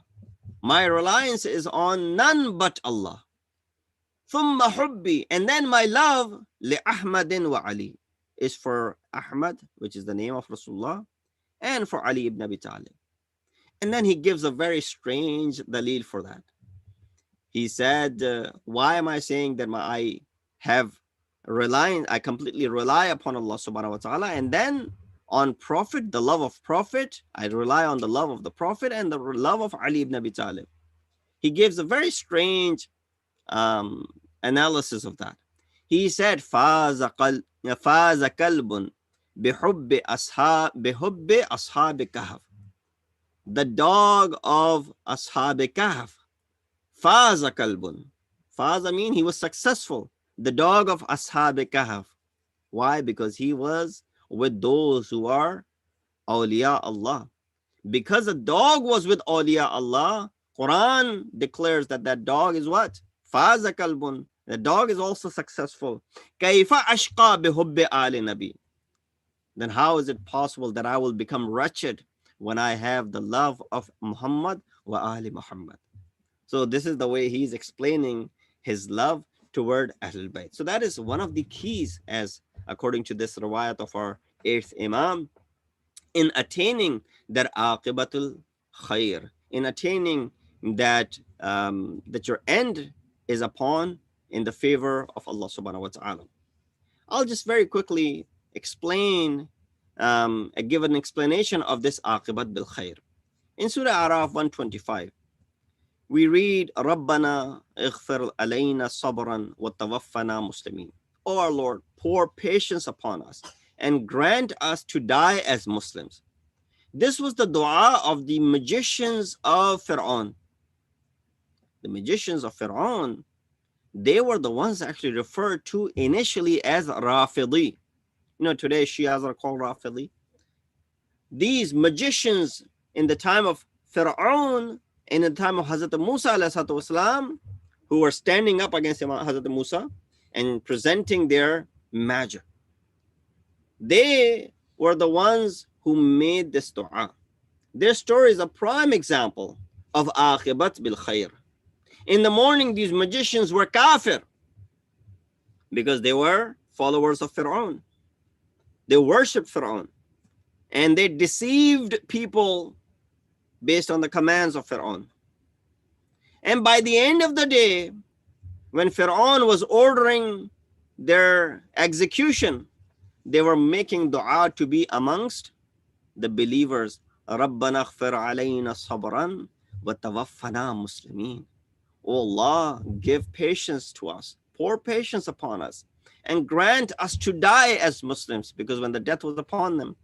My reliance is on none but Allah. ثُمَّ حُبِّي. And then my love لِأَحْمَدٍ وَعَلِي is for Ahmad, which is the name of Rasulullah, and for Ali ibn Abi Talib. And then he gives a very strange dalil for that. He said, why am I saying that I completely rely upon Allah subhanahu wa ta'ala, and then on Prophet, the love of Prophet, I rely on the love of the Prophet and the love of Ali ibn Abi Talib. He gives a very strange analysis of that. He said, فَازَ كَلْبٌ بِحُبِّ أَصْحَابِ كَهْفٍ. The dog of Ashab Kahf. Faza kalbun. Faza mean he was successful. The dog of Ashab Kahf. Why? Because he was with those who are awliya Allah. Because the dog was with awliya Allah, Quran declares that that dog is what? Faza kalbun. The dog is also successful. Kaifa ashqa bihubbi ali nabi. Then how is it possible that I will become wretched when I have the love of Muhammad wa Ali Muhammad? So this is the way he's explaining his love toward Ahlul Bayt. So that is one of the keys, as according to this riwayat of our 8th Imam, in attaining that aqibatul khair, in attaining that that your end is upon in the favor of Allah subhanahu wa ta'ala. I'll just very quickly explain, give an explanation of this aqibat bil khair. In Surah Araf 125, we read, Rabbana ighfir alayna sabran wa tawaffana muslimin. Oh our Lord, pour patience upon us and grant us to die as Muslims. This was the dua of the magicians of Fir'aun. the magicians of Fir'aun, they were the ones actually referred to initially as Rafidi. You know, today Shias are called Rafidi. These magicians in the time of Fir'aun, in the time of Hazrat Musa والسلام, who were standing up against Hazrat Musa and presenting their magic. They were the ones who made this dua. Their story is a prime example of akhibat bil khair. In the morning, these magicians were kafir because they were followers of Fir'aun. They worshipped Fir'aun and they deceived people based on the commands of Fir'aun. And by the end of the day, when Fir'aun was ordering their execution, they were making dua to be amongst the believers. رَبَّنَا اغْفِرْ عَلَيْنَا صَبْرًا وَتَوَفَّنَا مُسْلِمِينَ. Oh Allah, give patience to us, pour patience upon us, and grant us to die as Muslims, because when the death was upon them,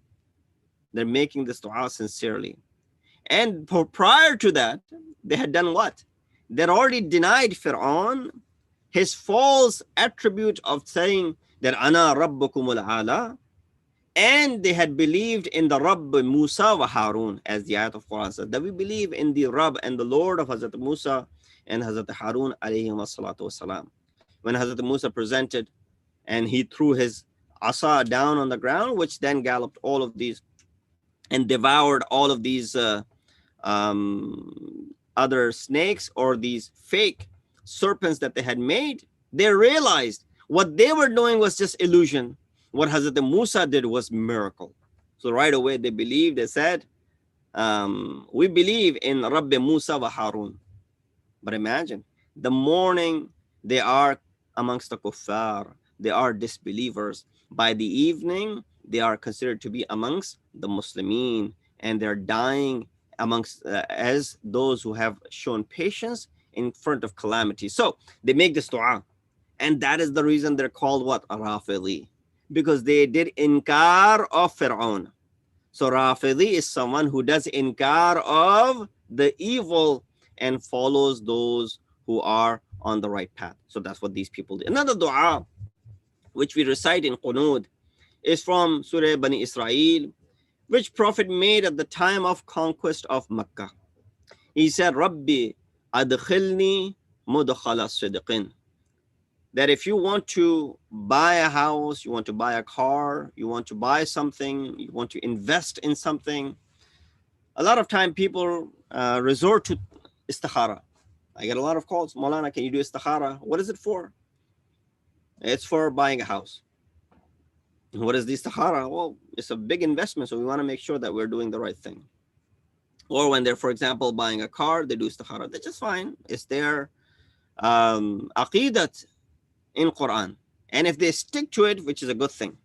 they're making this dua sincerely. And prior to that, they had done what? They'd already denied Fir'aun his false attribute of saying that Ana Rabbukumul Ala, and they had believed in the Rabb Musa wa Harun, as the ayat of Quran says, that we believe in the Rabb and the Lord of Hazrat Musa and Hazrat Harun alayhi salatu wasalam. When Hazrat Musa presented and he threw his asa down on the ground, which then galloped all of these and devoured all of these other snakes or these fake serpents that they had made, they realized what they were doing was just illusion. What Hazrat Musa did was miracle. So right away they believed, they said, we believe in Rabbi Musa wa Harun. But imagine, the morning they are amongst the kuffar, they are disbelievers. By the evening, they are considered to be amongst the Muslimin, and they're dying amongst as those who have shown patience in front of calamity. So they make this dua, and that is the reason they're called what? Rafidi, because they did inkar of Fir'aun. So Rafidi is someone who does inkar of the evil and follows those who are on the right path. So that's what these people did. Another dua which we recite in Qunut is from Surah Bani Israel, which Prophet made at the time of conquest of Mecca. He said, Rabbi adkhilni mudkhala sidqin. That if you want to buy a house, you want to buy a car, you want to buy something, you want to invest in something, a lot of time people resort to istikhara. I get a lot of calls, Maulana, can you do istikhara? What is it for? It's for buying a house. What is the istikhara? Well, it's a big investment, so we want to make sure that we're doing the right thing. Or when they're, for example, buying a car, they do istikhara. That's just fine. It's their aqidat in Quran. And if they stick to it, which is a good thing.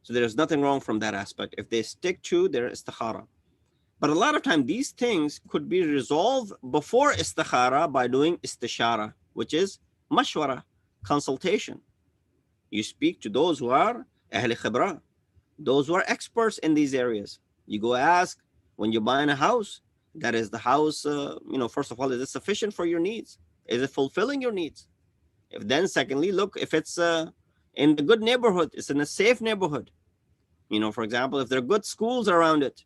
So there's nothing wrong from that aspect. If they stick to their istikhara. But a lot of time, these things could be resolved before istikhara by doing istishara, which is mashwara, consultation. You speak to those who are ahl khibra, those who are experts in these areas. You go ask, when you're buying a house, that is the house, first of all, is it sufficient for your needs? Is it fulfilling your needs? If then, secondly, look, if it's in a good neighborhood, it's in a safe neighborhood. For example, if there are good schools around it.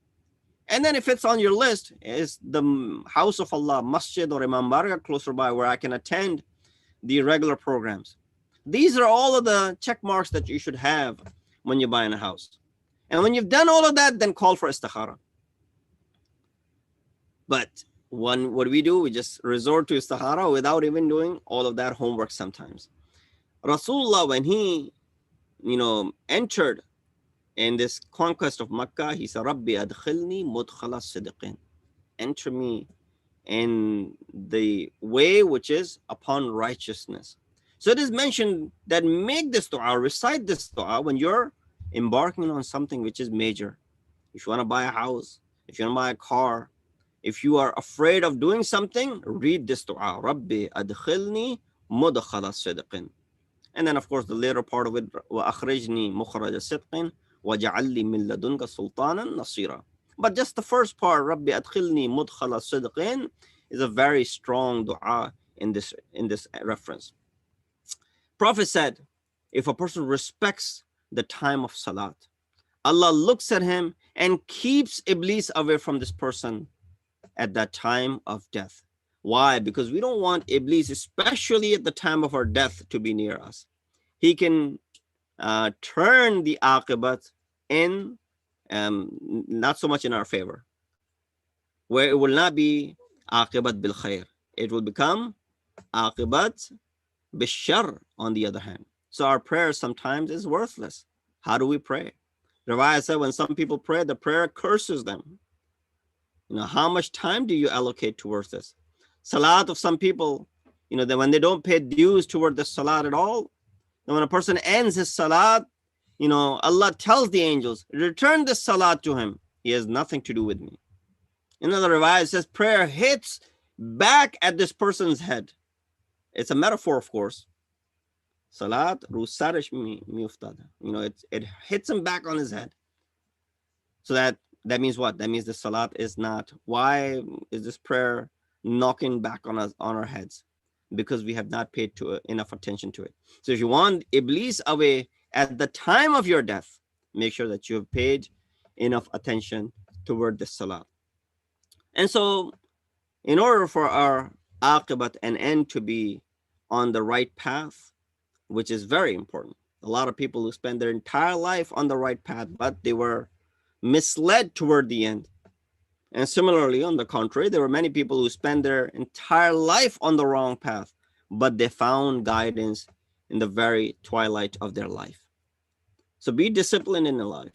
And then if it's on your list, is the house of Allah, masjid or imam barga closer by where I can attend the regular programs. These are all of the check marks that you should have when you're buying a house. And when you've done all of that, then call for istikhara. But what do? We just resort to istikhara without even doing all of that homework sometimes. Rasulullah, when he, entered in this conquest of Makkah, he said, Rabbi adkhilni mudkhala sidqin. Enter me in the way which is upon righteousness. So it is mentioned that make this dua, recite this dua when you're embarking on something which is major. If you want to buy a house, if you want to buy a car, if you are afraid of doing something, read this dua, Rabbi adkhilni mudkhala sidqin. And then, of course, the later part of it, wa akhrijni mukhraja sidqin wa ja'alli min ladunka sultanan nasira. But just the first part, Rabbi adkhilni mudkhala sidqin, is a very strong dua in this reference. Prophet said, if a person respects the time of salat, Allah looks at him and keeps Iblis away from this person at that time of death. Why? Because we don't want Iblis, especially at the time of our death, to be near us. He can turn the aqibat in, not so much in our favor, where it will not be aqibat bil khair. It will become aqibat bil shar on the other hand. So our prayer sometimes is worthless. How do we pray? Ravaya said when some people pray, the prayer curses them. You know, how much time do you allocate towards this? Salat of some people, you know, that when they don't pay dues toward the salat at all, and when a person ends his salat, you know, Allah tells the angels, return this salat to him. He has nothing to do with me. Another riwayah says prayer hits back at this person's head. It's a metaphor, of course. Salat rusarish muftada. You know, it hits him back on his head. So that means what? That means the salat is not. Why is this prayer knocking back on us, on our heads? Because we have not paid enough attention to it. So if you want Iblis away at the time of your death, make sure that you have paid enough attention toward the salat. And so in order for our aqibat and end to be on the right path, which is very important. A lot of people who spend their entire life on the right path, but they were misled toward the end. And similarly, on the contrary, there were many people who spent their entire life on the wrong path, but they found guidance in the very twilight of their life. So be disciplined in your life,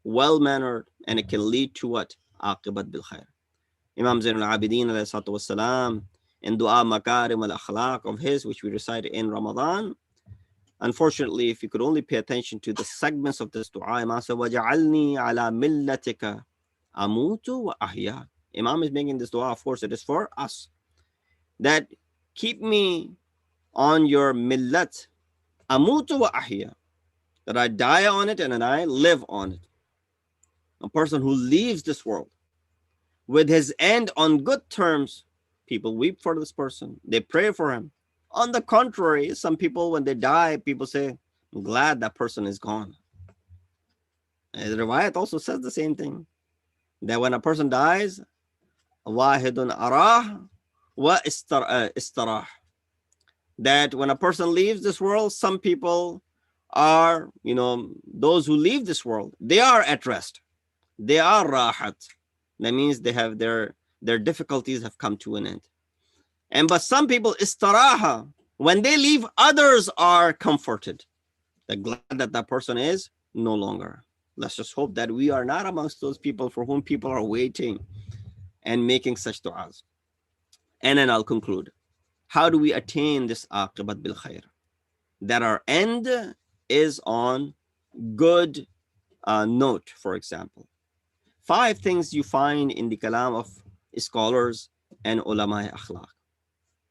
well-mannered, and it can lead to what? Aqibat bil khair. Imam Zain al-Abidin alayhi salatu wassalam, in Dua Makarim al-Akhlaq of his, which we recite in Ramadan, unfortunately, if you could only pay attention to the segments of this dua, Imam said, وَجَعَلْنِي عَلَى مِلَّتِكَ أَمُوتُ وَأَحْيَا. Imam is making this dua, of course, it is for us. That keep me on your millat, amutu wa ahya, that I die on it and then I live on it. A person who leaves this world with his end on good terms, people weep for this person, they pray for him. On the contrary, some people, when they die, people say, I'm glad that person is gone. And the riwayat also says the same thing, that when a person dies, wahidun arah wa istarah, that when a person leaves this world, some people are, you know, those who leave this world, they are at rest. They are rahat. That means they have their difficulties have come to an end. But some people, istaraha, when they leave, others are comforted. They're glad that that person is no longer. Let's just hope that we are not amongst those people for whom people are waiting and making such du'as. And then I'll conclude. How do we attain this aqibat bil khair? That our end is on good note, for example. 5 things you find in the kalam of scholars and ulama akhlaq.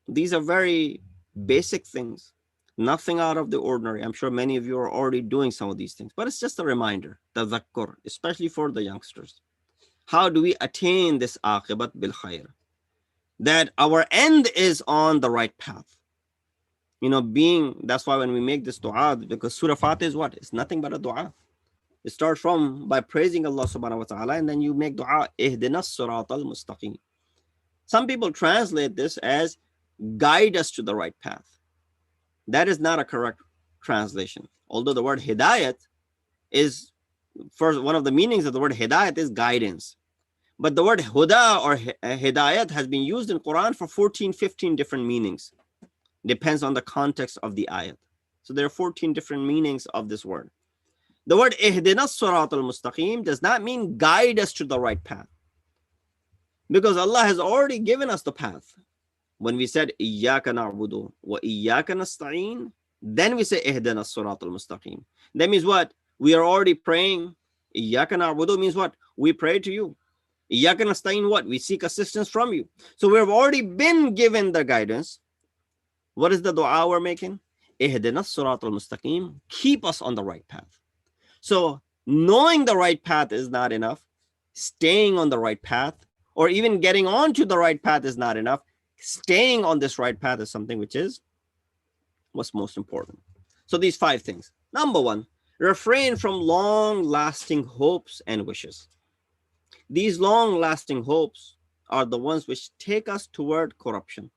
These are very basic things, nothing out of the ordinary. I'm sure many of you are already doing some of these things, but it's just a reminder, tadhakkur, especially for the youngsters. How do we attain this aqibat bil khair? That our end is on the right path. You know, that's why when we make this dua, because Surah Fatih is what? It's nothing but a dua. It starts by praising Allah subhanahu wa ta'ala, and then you make dua, ihdinas siratal mustaqim. Some people translate this as guide us to the right path. That is not a correct translation. Although the word hidayat is, first, one of the meanings of the word hidayat is guidance. But the word huda or hidayat has been used in Quran for 14, 15 different meanings. Depends on the context of the ayat. So there are 14 different meanings of this word. The word ihdinas siratal mustaqim does not mean guide us to the right path. Because Allah has already given us the path. When we said iyyaka na'budu wa iyyaka nasta'in, then we say ihdinas siratal mustaqim. That means what? We are already praying. Iyyaka na'budu means what? We pray to you. Iyyaka nasta'in what? We seek assistance from you. So we have already been given the guidance. What is the dua we're making? Ihdinas siratal mustaqim. Keep us on the right path. So knowing the right path is not enough. Staying on the right path or even getting onto the right path is not enough. Staying on this right path is something which is what's most important. So these 5 things. Number 1, refrain from long-lasting hopes and wishes. These long-lasting hopes are the ones which take us toward corruption.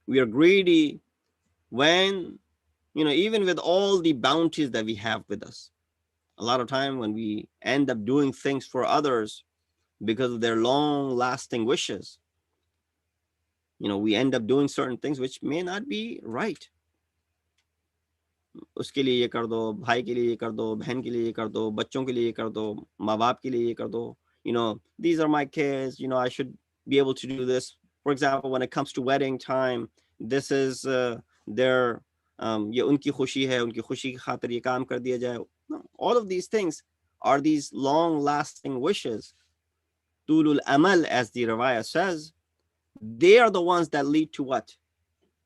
We are greedy when, even with all the bounties that we have with us. A lot of time when we end up doing things for others because of their long-lasting wishes, we end up doing certain things which may not be right. उसके लिए ये कर दो, भाई के लिए ये कर दो, बहन के लिए ये कर दो, बच्चों के लिए ये कर दो, माँ बाप के लिए ये कर दो. These are my kids, I should be able to do this. For example, when it comes to wedding time, this is their ये उनकी खुशी है, उनकी खुशी की खातिर ये काम कर दिया जाए. No, all of these things are these long lasting wishes. Tulul amal, as the Rawaya says, they are the ones that lead to what?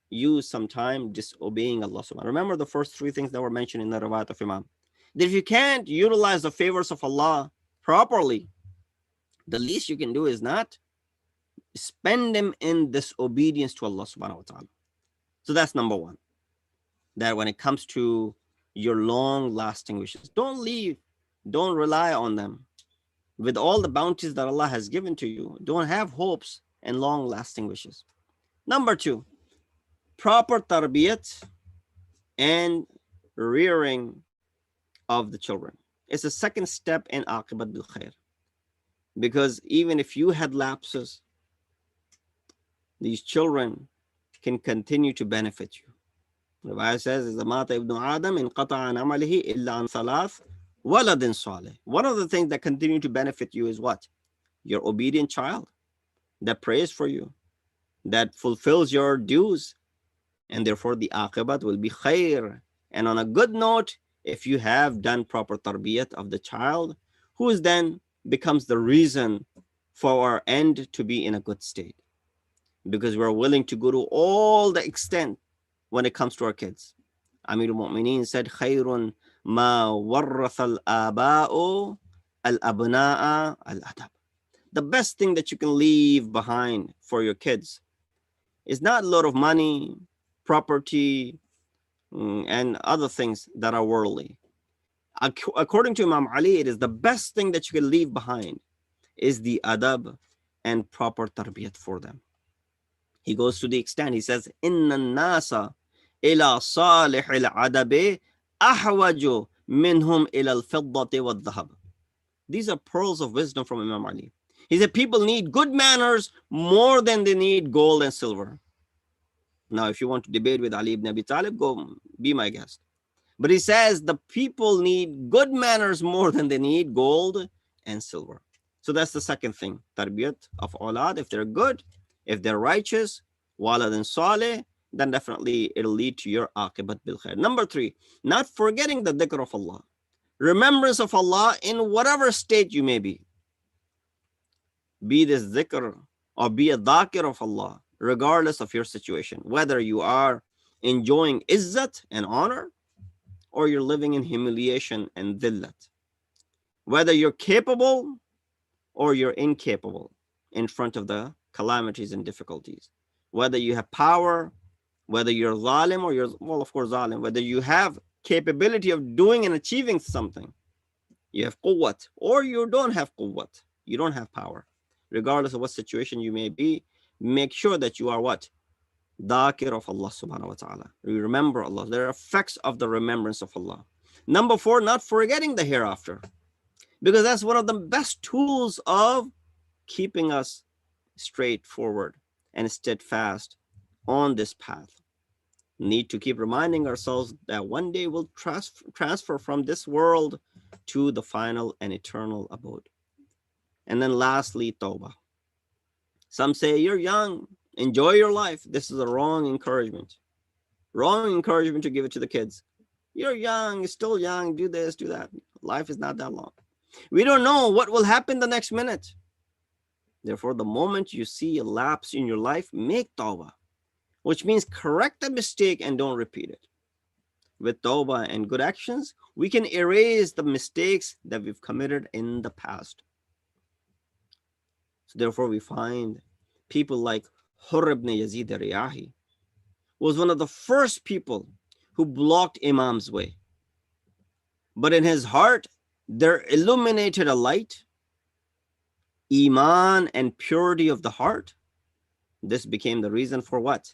You sometime disobeying Allah subhanahu. Remember the first 3 things that were mentioned in the Rawat of Imam. That if you can't utilize the favors of Allah properly, the least you can do is not spend them in disobedience to Allah subhanahu wa ta'ala. So that's number 1. That when it comes to your long-lasting wishes, don't rely on them. With all the bounties that Allah has given to you, don't have hopes and long-lasting wishes. Number 2, proper tarbiyat and rearing of the children. It's a second step in aqibat bil khair. Because even if you had lapses, these children can continue to benefit you. The Bible says, إِذَا مَاتَ ابْنُ آدَمْ إِنْقَطَعَ عَنْ عَمَلِهِ إِلَّا عَنْ ثَلَاثٍ وَلَدٍ صَالِحٍ. One of the things that continue to benefit you is what? Your obedient child that prays for you, that fulfills your dues, and therefore the aqibat will be khair. And on a good note, if you have done proper tarbiyat of the child, who is then becomes the reason for our end to be in a good state, because we're willing to go to all the extent when it comes to our kids. Amir al-Mu'mineen said, khayrun ma warrath al-aba'u al-abna'a al-adab. The best thing that you can leave behind for your kids is not a lot of money, property, and other things that are worldly. According to Imam Ali, it is the best thing that you can leave behind is the adab and proper tarbiyat for them. He goes to the extent, he says, Inna nasa ila salih al-adabi ahwaju minhum ila al-fiddati wal-dhahab. These are pearls of wisdom from Imam Ali. He said, people need good manners more than they need gold and silver. Now, if you want to debate with Ali ibn Abi Talib, go be my guest. But he says the people need good manners more than they need gold and silver. So that's the second thing, tarbiyat of awlad. If they're good, if they're righteous, walad and saleh, then definitely it'll lead to your aqibat bil khair. Number 3, not forgetting the dhikr of Allah. Remembrance of Allah in whatever state you may be. Be this dhikr or be a dhakir of Allah, regardless of your situation. Whether you are enjoying izzat and honor, or you're living in humiliation and dhillat. Whether you're capable or you're incapable in front of the calamities and difficulties. Whether you have power, whether you're zalim or you're, well, of course, zalim. Whether you have capability of doing and achieving something. You have quwwat, or you don't have quwwat. You don't have power. Regardless of what situation you may be, make sure that you are what? Dhakir of Allah subhanahu wa ta'ala. You remember Allah. There are effects of the remembrance of Allah. Number 4, not forgetting the hereafter. Because that's one of the best tools of keeping us straightforward and steadfast on this path. Need to keep reminding ourselves that one day we'll transfer from this world to the final and eternal abode. And then lastly, tawbah. Some say, you're young, enjoy your life. This is a wrong encouragement. Wrong encouragement to give it to the kids. You're young, you're still young, do this, do that. Life is not that long. We don't know what will happen the next minute. Therefore, the moment you see a lapse in your life, make tawbah, which means correct the mistake and don't repeat it. With tawbah and good actions, we can erase the mistakes that we've committed in the past. So therefore we find people like Hurr ibn Yazid al-Riyahi was one of the first people who blocked Imam's way. But in his heart, there illuminated a light, Iman and purity of the heart. This became the reason for what?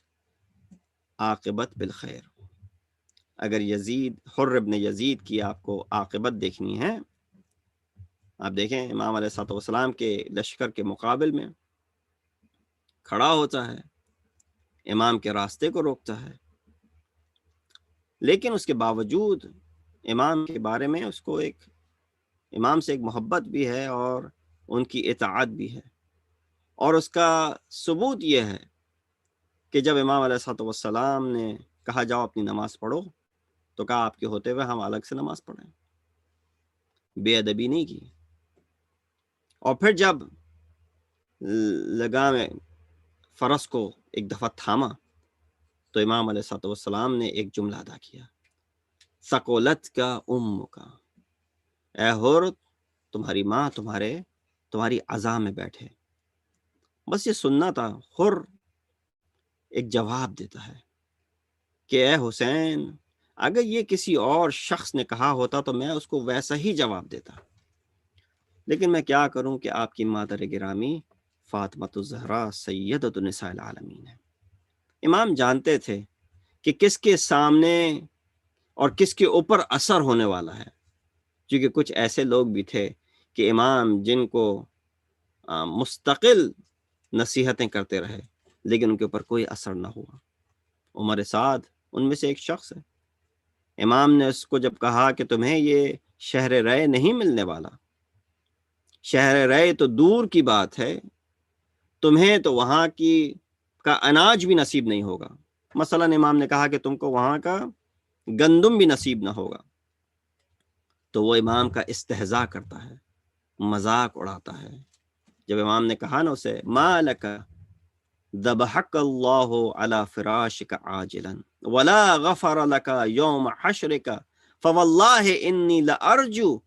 Aqibat bil khair. اگر یزید حر ابن یزید کی آپ کو عاقبت دیکھنی ہے، آپ دیکھیں امام علیہ الصلوۃ والسلام کے لشکر کے مقابل میں کھڑا ہوتا ہے، امام کے راستے کو روکتا ہے، لیکن اس کے باوجود امام کے بارے میں اس کو امام سے ایک محبت بھی ہے اور ان کی اطاعت بھی ہے. اور اس کا ثبوت یہ ہے کہ جب امام علیہ الصلوۃ والسلام نے کہا جاؤ اپنی نماز پڑھو، تو کہا آپ کے ہوتے ہوئے ہم الگ سے نماز پڑھیں، بے ادبی نہیں کی. اور پھر جب لگام فرس کو ایک دفعہ تھاما تو امام علیہ الصلوۃ والسلام نے ایک جملہ ادا کیا، ثقلت کا ام کا، اے حر تمہاری ماں تمہاری عزا میں بیٹھے. بس یہ سننا تھا. حر ایک جواب دیتا ہے کہ اے حسین، اگر یہ کسی اور شخص نے کہا ہوتا تو میں اس کو ویسا ہی جواب دیتا، لیکن میں کیا کروں کہ آپ کی مادر گرامی فاطمۃ الزہرا سیدۃ النساء العالمین ہے. امام جانتے تھے کہ کس کے سامنے اور کس کے اوپر اثر ہونے والا ہے، کیونکہ کچھ ایسے لوگ بھی تھے کہ امام جن کو مستقل نصیحتیں کرتے رہے لیکن ان کے اوپر کوئی اثر نہ ہوا. عمر سعد ان میں سے ایک شخص ہے. امام نے اس کو جب کہا کہ تمہیں یہ شہر رے نہیں ملنے والا، شہر رے تو دور کی بات ہے، تمہیں تو وہاں کا اناج بھی نصیب نہیں ہوگا. مثلا امام نے کہا کہ تم کو وہاں کا گندم بھی نصیب نہ ہوگا، تو وہ امام کا استہزاء کرتا ہے، مذاق اڑاتا ہے. جب امام نے کہا نا اسے ما لک ذبحک اللہ علی فراشک عاجلا ولا غفر لک یوم حشرک فواللہ انی لارجو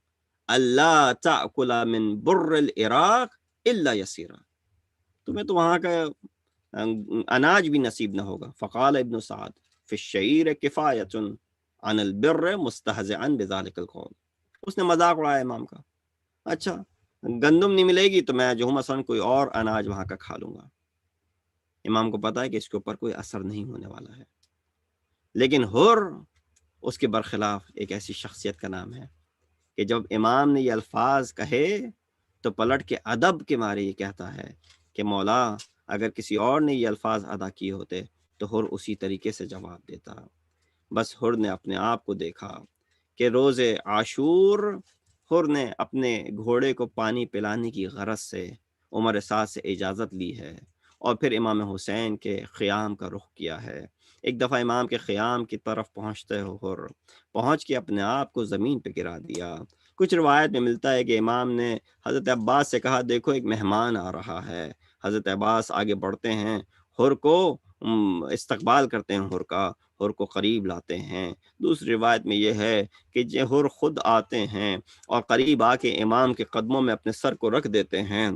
اللہ تأکل من بر العراق الا یسیرا، تمہیں تو وہاں کا اناج بھی نصیب نہ ہوگا. فقال ابن سعد فی الشعیر کفایۃ عن البر مستہزئا بذلک القول. اس نے مذاق اڑایا امام کا، اچھا گندم نہیں ملے گی تو میں جو ہوں مثلا کوئی اور اناج وہاں کا کھا لوں گا. امام کو پتا ہے کہ اس کے اوپر کوئی اثر نہیں ہونے والا ہے. لیکن حر اس کے برخلاف ایک ایسی شخصیت کا نام ہے کہ جب امام نے یہ الفاظ کہے تو پلٹ کے ادب کے مارے یہ کہتا ہے کہ مولا اگر کسی اور نے یہ الفاظ ادا کیے ہوتے تو حر اسی طریقے سے جواب دیتا. بس حر نے اپنے آپ کو دیکھا کہ روز عاشور حر نے اپنے گھوڑے کو پانی پلانے کی غرض سے عمر سعد سے اجازت لی ہے اور پھر امام حسین کے خیام کا رخ کیا ہے. ایک دفعہ امام کے خیام کی طرف پہنچتے ہو حر پہنچ کے اپنے آپ کو زمین پہ گرا دیا. کچھ روایت میں ملتا ہے کہ امام نے حضرت عباس سے کہا دیکھو ایک مہمان آ رہا ہے. حضرت عباس آگے بڑھتے ہیں، حر کو استقبال کرتے ہیں، حر کو قریب لاتے ہیں. دوسری روایت میں یہ ہے کہ حر خود آتے ہیں اور قریب آ کے امام کے قدموں میں اپنے سر کو رکھ دیتے ہیں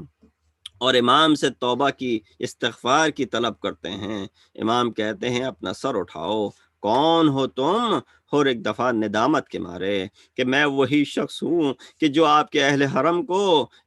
اور امام سے توبہ کی استغفار کی طلب کرتے ہیں. امام کہتے ہیں اپنا سر اٹھاؤ، کون ہو تم؟ اور ایک دفعہ ندامت کے مارے کہ میں وہی شخص ہوں کہ جو آپ کے اہل حرم کو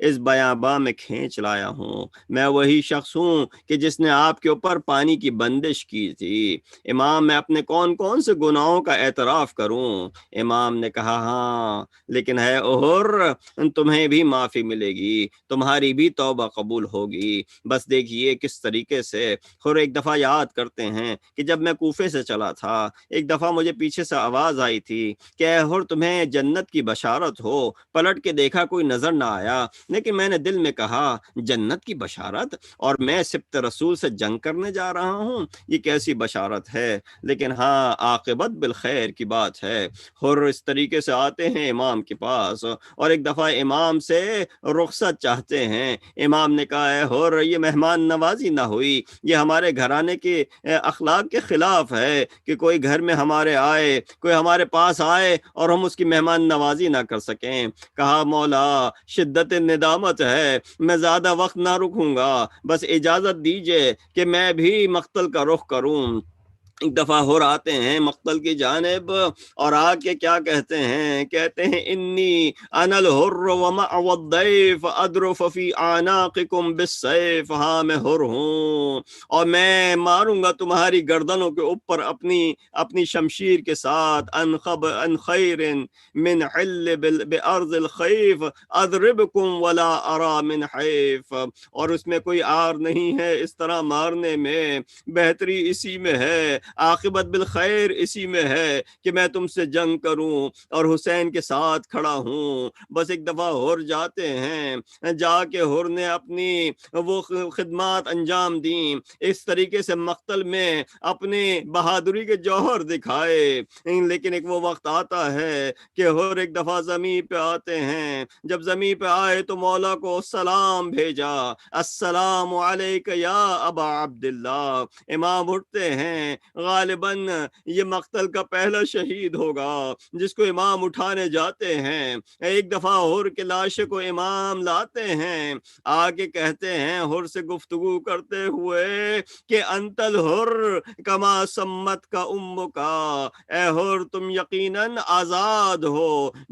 اس بیاباں میں کھینچ لایا ہوں، میں وہی شخص ہوں کہ جس نے آپ کے اوپر پانی کی بندش کی تھی. امام میں اپنے کون کون سے گناہوں کا اعتراف کروں؟ امام نے کہا ہاں لیکن ہے حر تمہیں بھی معافی ملے گی، تمہاری بھی توبہ قبول ہوگی. بس دیکھیے کس طریقے سے حر ایک دفعہ یاد کرتے ہیں کہ جب میں کوفے سے چلا تھا ایک دفعہ مجھے پیچھے سے آواز آئی تھی کہ اے حر تمہیں جنت کی بشارت ہو. پلٹ کے دیکھا کوئی نظر نہ آیا، لیکن میں نے دل میں کہا جنت کی بشارت اور میں سبت رسول سے جنگ کرنے جا رہا ہوں، یہ کیسی بشارت ہے؟ لیکن ہاں عاقبت بالخیر کی بات ہے. حر اس طریقے سے آتے ہیں امام کے پاس اور ایک دفعہ امام سے رخصت چاہتے ہیں. امام نے کہا اے حر یہ مہمان نوازی نہ ہوئی، یہ ہمارے گھرانے کے اخلاق کے خلاف ہے کہ کوئی گھر میں ہمارے آئے کوئی ہمارے پاس آئے اور ہم اس کی مہمان نوازی نہ کر سکیں۔ کہا مولا شدت ندامت ہے، میں زیادہ وقت نہ رکوں گا، بس اجازت دیجئے کہ میں بھی مقتل کا رخ کروں۔ ایک دفعہ ہور آتے ہیں مقتل کی جانب اور آ کے کیا کہتے ہیں انی انا الحر ومعو الضیف ادرف فی اعناقکم بالسیف، ہاں میں حر ہوں اور میں ماروں گا تمہاری گردنوں کے اوپر اپنی شمشیر کے ساتھ، ان خیر من حل بارض الخیف اضربکم ولا ارا من حیف، اور اس میں کوئی آر نہیں ہے اس طرح مارنے میں، بہتری اسی میں ہے، عاقبت بالخیر اسی میں ہے کہ میں تم سے جنگ کروں اور حسین کے ساتھ کھڑا ہوں۔ بس ایک دفعہ ہور جاتے ہیں، جا کے ہور نے اپنی وہ خدمات انجام دیں، اس طریقے سے مقتل میں اپنی بہادری کے جوہر دکھائے، لیکن ایک وہ وقت آتا ہے کہ ہور ایک دفعہ زمین پہ آتے ہیں، جب زمین پہ آئے تو مولا کو سلام بھیجا، السلام علیک یا ابا عبداللہ۔ امام اٹھتے ہیں، غالباً یہ مقتل کا پہلا شہید ہوگا جس کو امام اٹھانے جاتے ہیں۔ ایک دفعہ ہور کے لاشے کو امام لاتے ہیں، آگے کہتے ہیں ہور سے گفتگو کرتے ہوئے کہ انت الحر کما سمت کا کا، اے ہور تم یقیناً آزاد ہو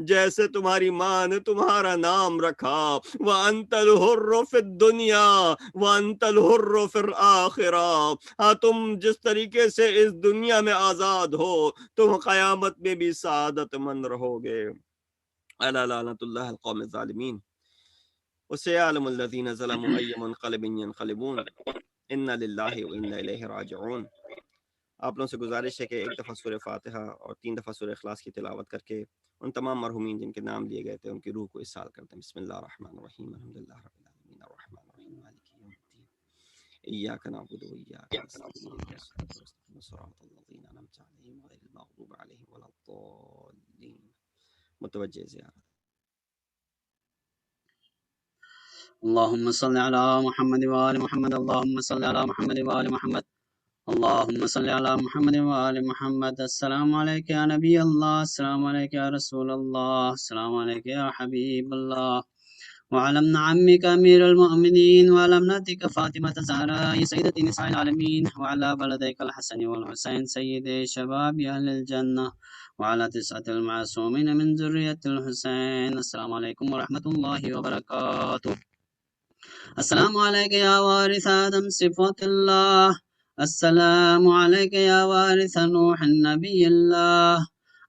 جیسے تمہاری ماں نے تمہارا نام رکھا، وانت الحر فی الدنیا وانت الحر فی الاخرہ، ہاں تم جس طریقے سے اس دنیا میں آزاد ہو تم قیامت میں بھی سعادت مند رہو گے۔ الا لعنت اللہ القوم الظالمین وسيعلم الذين ظلموا أي منقلب ينقلبون إنا لله وإنا إليه راجعون۔ آپ لوگوں سے گزارش ہے کہ ایک دفعہ سورہ فاتحہ اور 3 دفعہ سورہ اخلاص کی تلاوت کر کے ان تمام مرحومین جن کے نام لیے گئے تھے ان کی روح کو اصال کرتے ہیں۔ بسم اللہ الرحمن الرحیم، الحمدللہ رب العالمین الرحمن الرحیم مالک یوم الدین، ایاک نعبد و ایاک نستعین، صراط الذین انعمت علیہم غیر المغضوب علیہم ولا الضالین۔ متوجہ زیارت۔ اللهم صل على محمد وآل محمد. اللهم صل على محمد وآل محمد. اللهم صل على محمد وآل محمد. السلام عليك يا نبي الله، السلام عليك يا رسول الله، السلام عليك يا حبيب الله، وعلى ابن عمك أمير المؤمنين، وعلى ابنتك فاطمة الزهراء سيدة نساء العالمين، وعلى ولديك الحسن والحسين سيدي شباب أهل الجنة، وعلى 9 المعصومين من ذرية الحسين. السلام عليكم ورحمة الله وبركاته. السلام عليك يا وارث آدم صفات الله، السلام عليك يا وارث نوح النبي الله،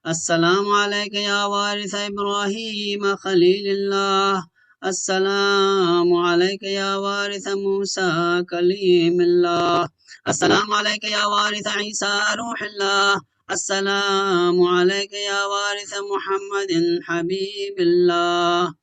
السلام عليك يا وارث إبراهيم خليل الله، السلام عليك يا وارث موسى كليم الله، السلام عليك يا وارث عيسى روح الله، السلام عليك يا وارث محمد حبيب الله،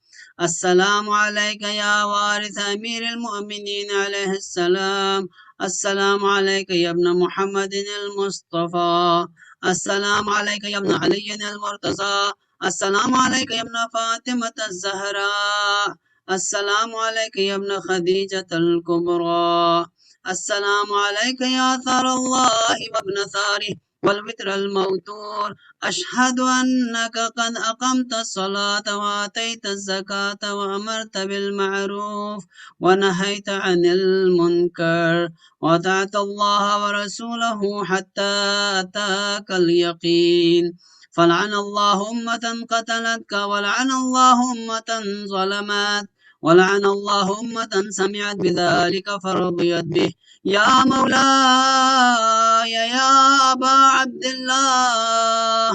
السلام عليك يا وارث أمير المؤمنين عليه السلام، السلام عليك يا ابن محمد المصطفى، السلام عليك يا ابن علي المرتضى، السلام عليك يا ابن فاطمة الزهراء، السلام عليك يا ابن خديجة الكبرى، السلام عليك يا ثار الله وابن ثاره والوتر الموتور، أشهد أنك قد أقمت الصلاة وآتيت الزكاة وأمرت بالمعروف ونهيت عن المنكر وأطعت الله ورسوله حتى أتاك اليقين، فلعن الله أمة قتلتك، ولعن الله أمة ظلمت، ولعن الله أمة سمعت بذلك فرضيت به. يا مولاي يا أبا عبد الله،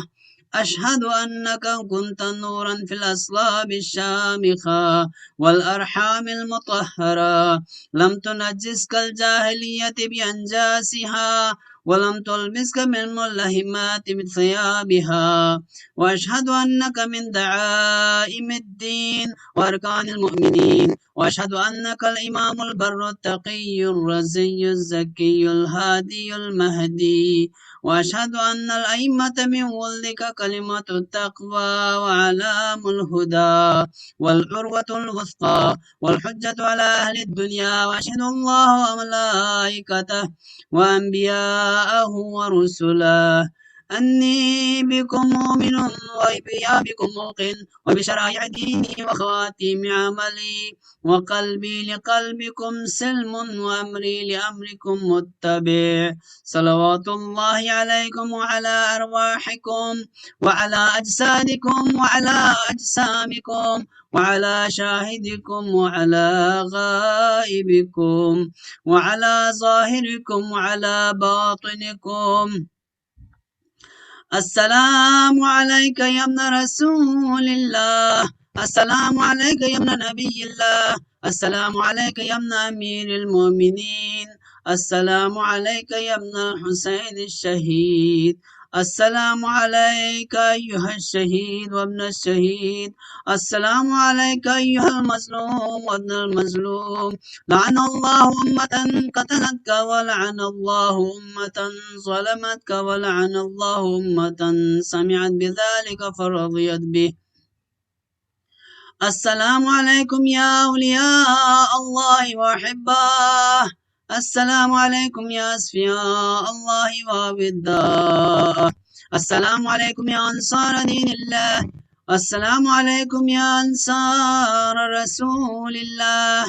أشهد أنك كنت نورا في الأصلاب الشامخة والأرحام المطهرة، لم تنجسك الجاهلية بأنجاسها ولم تلبسك من ملهمات بثيابها، وأشهد أنك من دعائم الدين وأركان المؤمنين، وأشهد أنك الإمام البر التقي الرزي الزكي الهادي المهدي، وأشهد أن الأئمة من ولدك كلمة التقوى وعلام الهدى والعروة الوثقى والحجة على أهل الدنيا، وأشهد الله وملائكته وأنبياءه ورسله أني بكم مؤمن وبإيابكم موقن وبشرائع ديني وخواتيم عملي وقلبي لقلبكم سلم وأمري لأمركم متبع صلوات الله عليكم وعلى أرواحكم وعلى أجسادكم وعلى أجسامكم وعلى شاهدكم وعلى غائبكم وعلى ظاهركم وعلى باطنكم. السلام عليك يا ابن رسول الله، السلام عليك يا ابن نبي الله، السلام عليك يا ابن أمير المؤمنين، السلام عليك يا ابن الحسين الشهيد، السلام عليك أيها الشهيد وابن الشهيد، السلام عليك أيها المظلوم وابن المظلوم. لعن الله أمة قتلتك ولعن الله أمة ظلمتك ولعن الله أمة سمعت بذلك فرضيت به. السلام عليكم يا أولياء الله وأحباه، السلام عليكم يا أصفياء الله وأوداه، السلام عليكم يا أنصار دين الله، السلام عليكم يا أنصار رسول الله،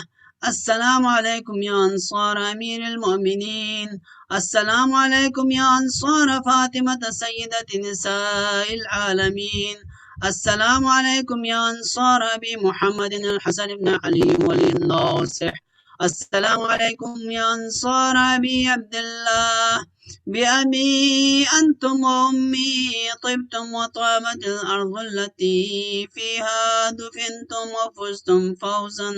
السلام عليكم يا أنصار أمير المؤمنين، السلام عليكم يا أنصار فاطمة سيدة نساء العالمين، السلام عليكم يا أنصار أبي محمد الحسن بن علي ولي الناصح، السلام عليكم يا أنصار أبي عبد الله، بأبي أنتم وأمي طبتم وطابت الأرض التي فيها دفنتم وفزتم فوزا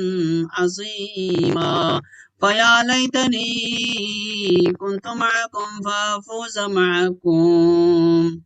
عظيما، فيا ليتني كنت معكم فأفوز معكم.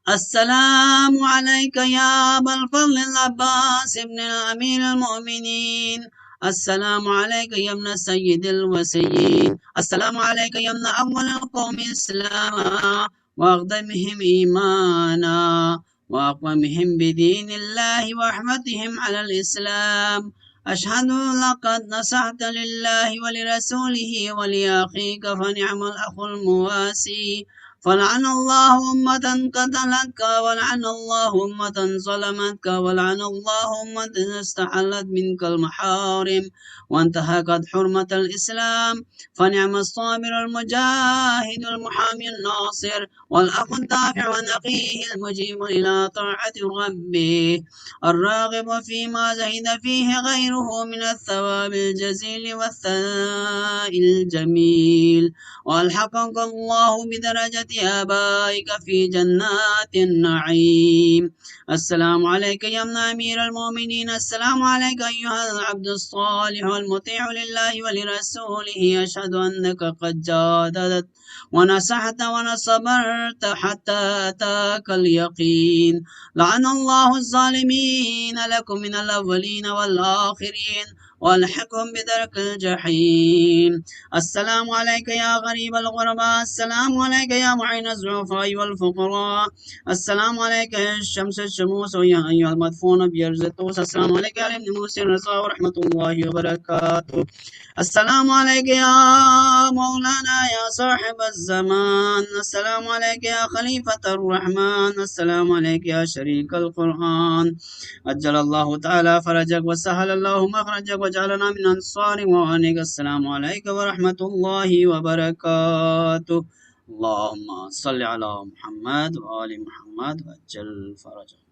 السلام عليك يا أبا الفضل العباس ابن أمير المؤمنين، السلام عليك يا ابن سيد الوسيين، السلام عليك يا ابن أول القوم إسلاما وأقدمهم إيمانا وأقومهم بدين الله ورحمتهم على الإسلام. أشهد لقد نصحت لله ولرسوله ولأخيك فنعم الأخ المواسي، فلعن الله أمة قتلتك ولعن الله أمة ظلمتك ولعن الله أمة استحلت منك المحارم وانتهكت حرمة الإسلام، فنعم الصابر المجاهد المحامي الناصر والأخ الدافع عن أخيه المجيب إلى طاعة ربه الراغب فيما زهد فيه غيره من الثواب الجزيل والثناء الجميل، وألحقك الله بدرجة آبائك في جنات النعيم. السلام عليك يا ابن أمير المؤمنين، السلام عليك أيها العبد الصالح المطيع لله ولرسوله، أشهد أنك قد جادلت ونصحت ونصبرت حتى أتاك اليقين. لعن الله الظالمين لكم من الأولين والآخرين والحقهم بدرك الجحيم. السلام عليك يا غريب الغرباء، السلام عليك يا معين الضعفاء والفقراء، السلام عليك يا الشمس الشموس ويا أيها المدفون بيرز الطوس، السلام عليك يا ابن موسى الرضا ورحمة الله وبركاته. السلام عليك يا مولانا يا صاحب الزمان، السلام عليك يا خليفة الرحمن، السلام عليك يا شريك القرآن، أجل الله تعالى فرجك وسهل الله مخرجك وجعلنا من أنصار وعانك. السلام عليك ورحمة الله وبركاته. اللهم صل على محمد وآل محمد وأجل فرجك.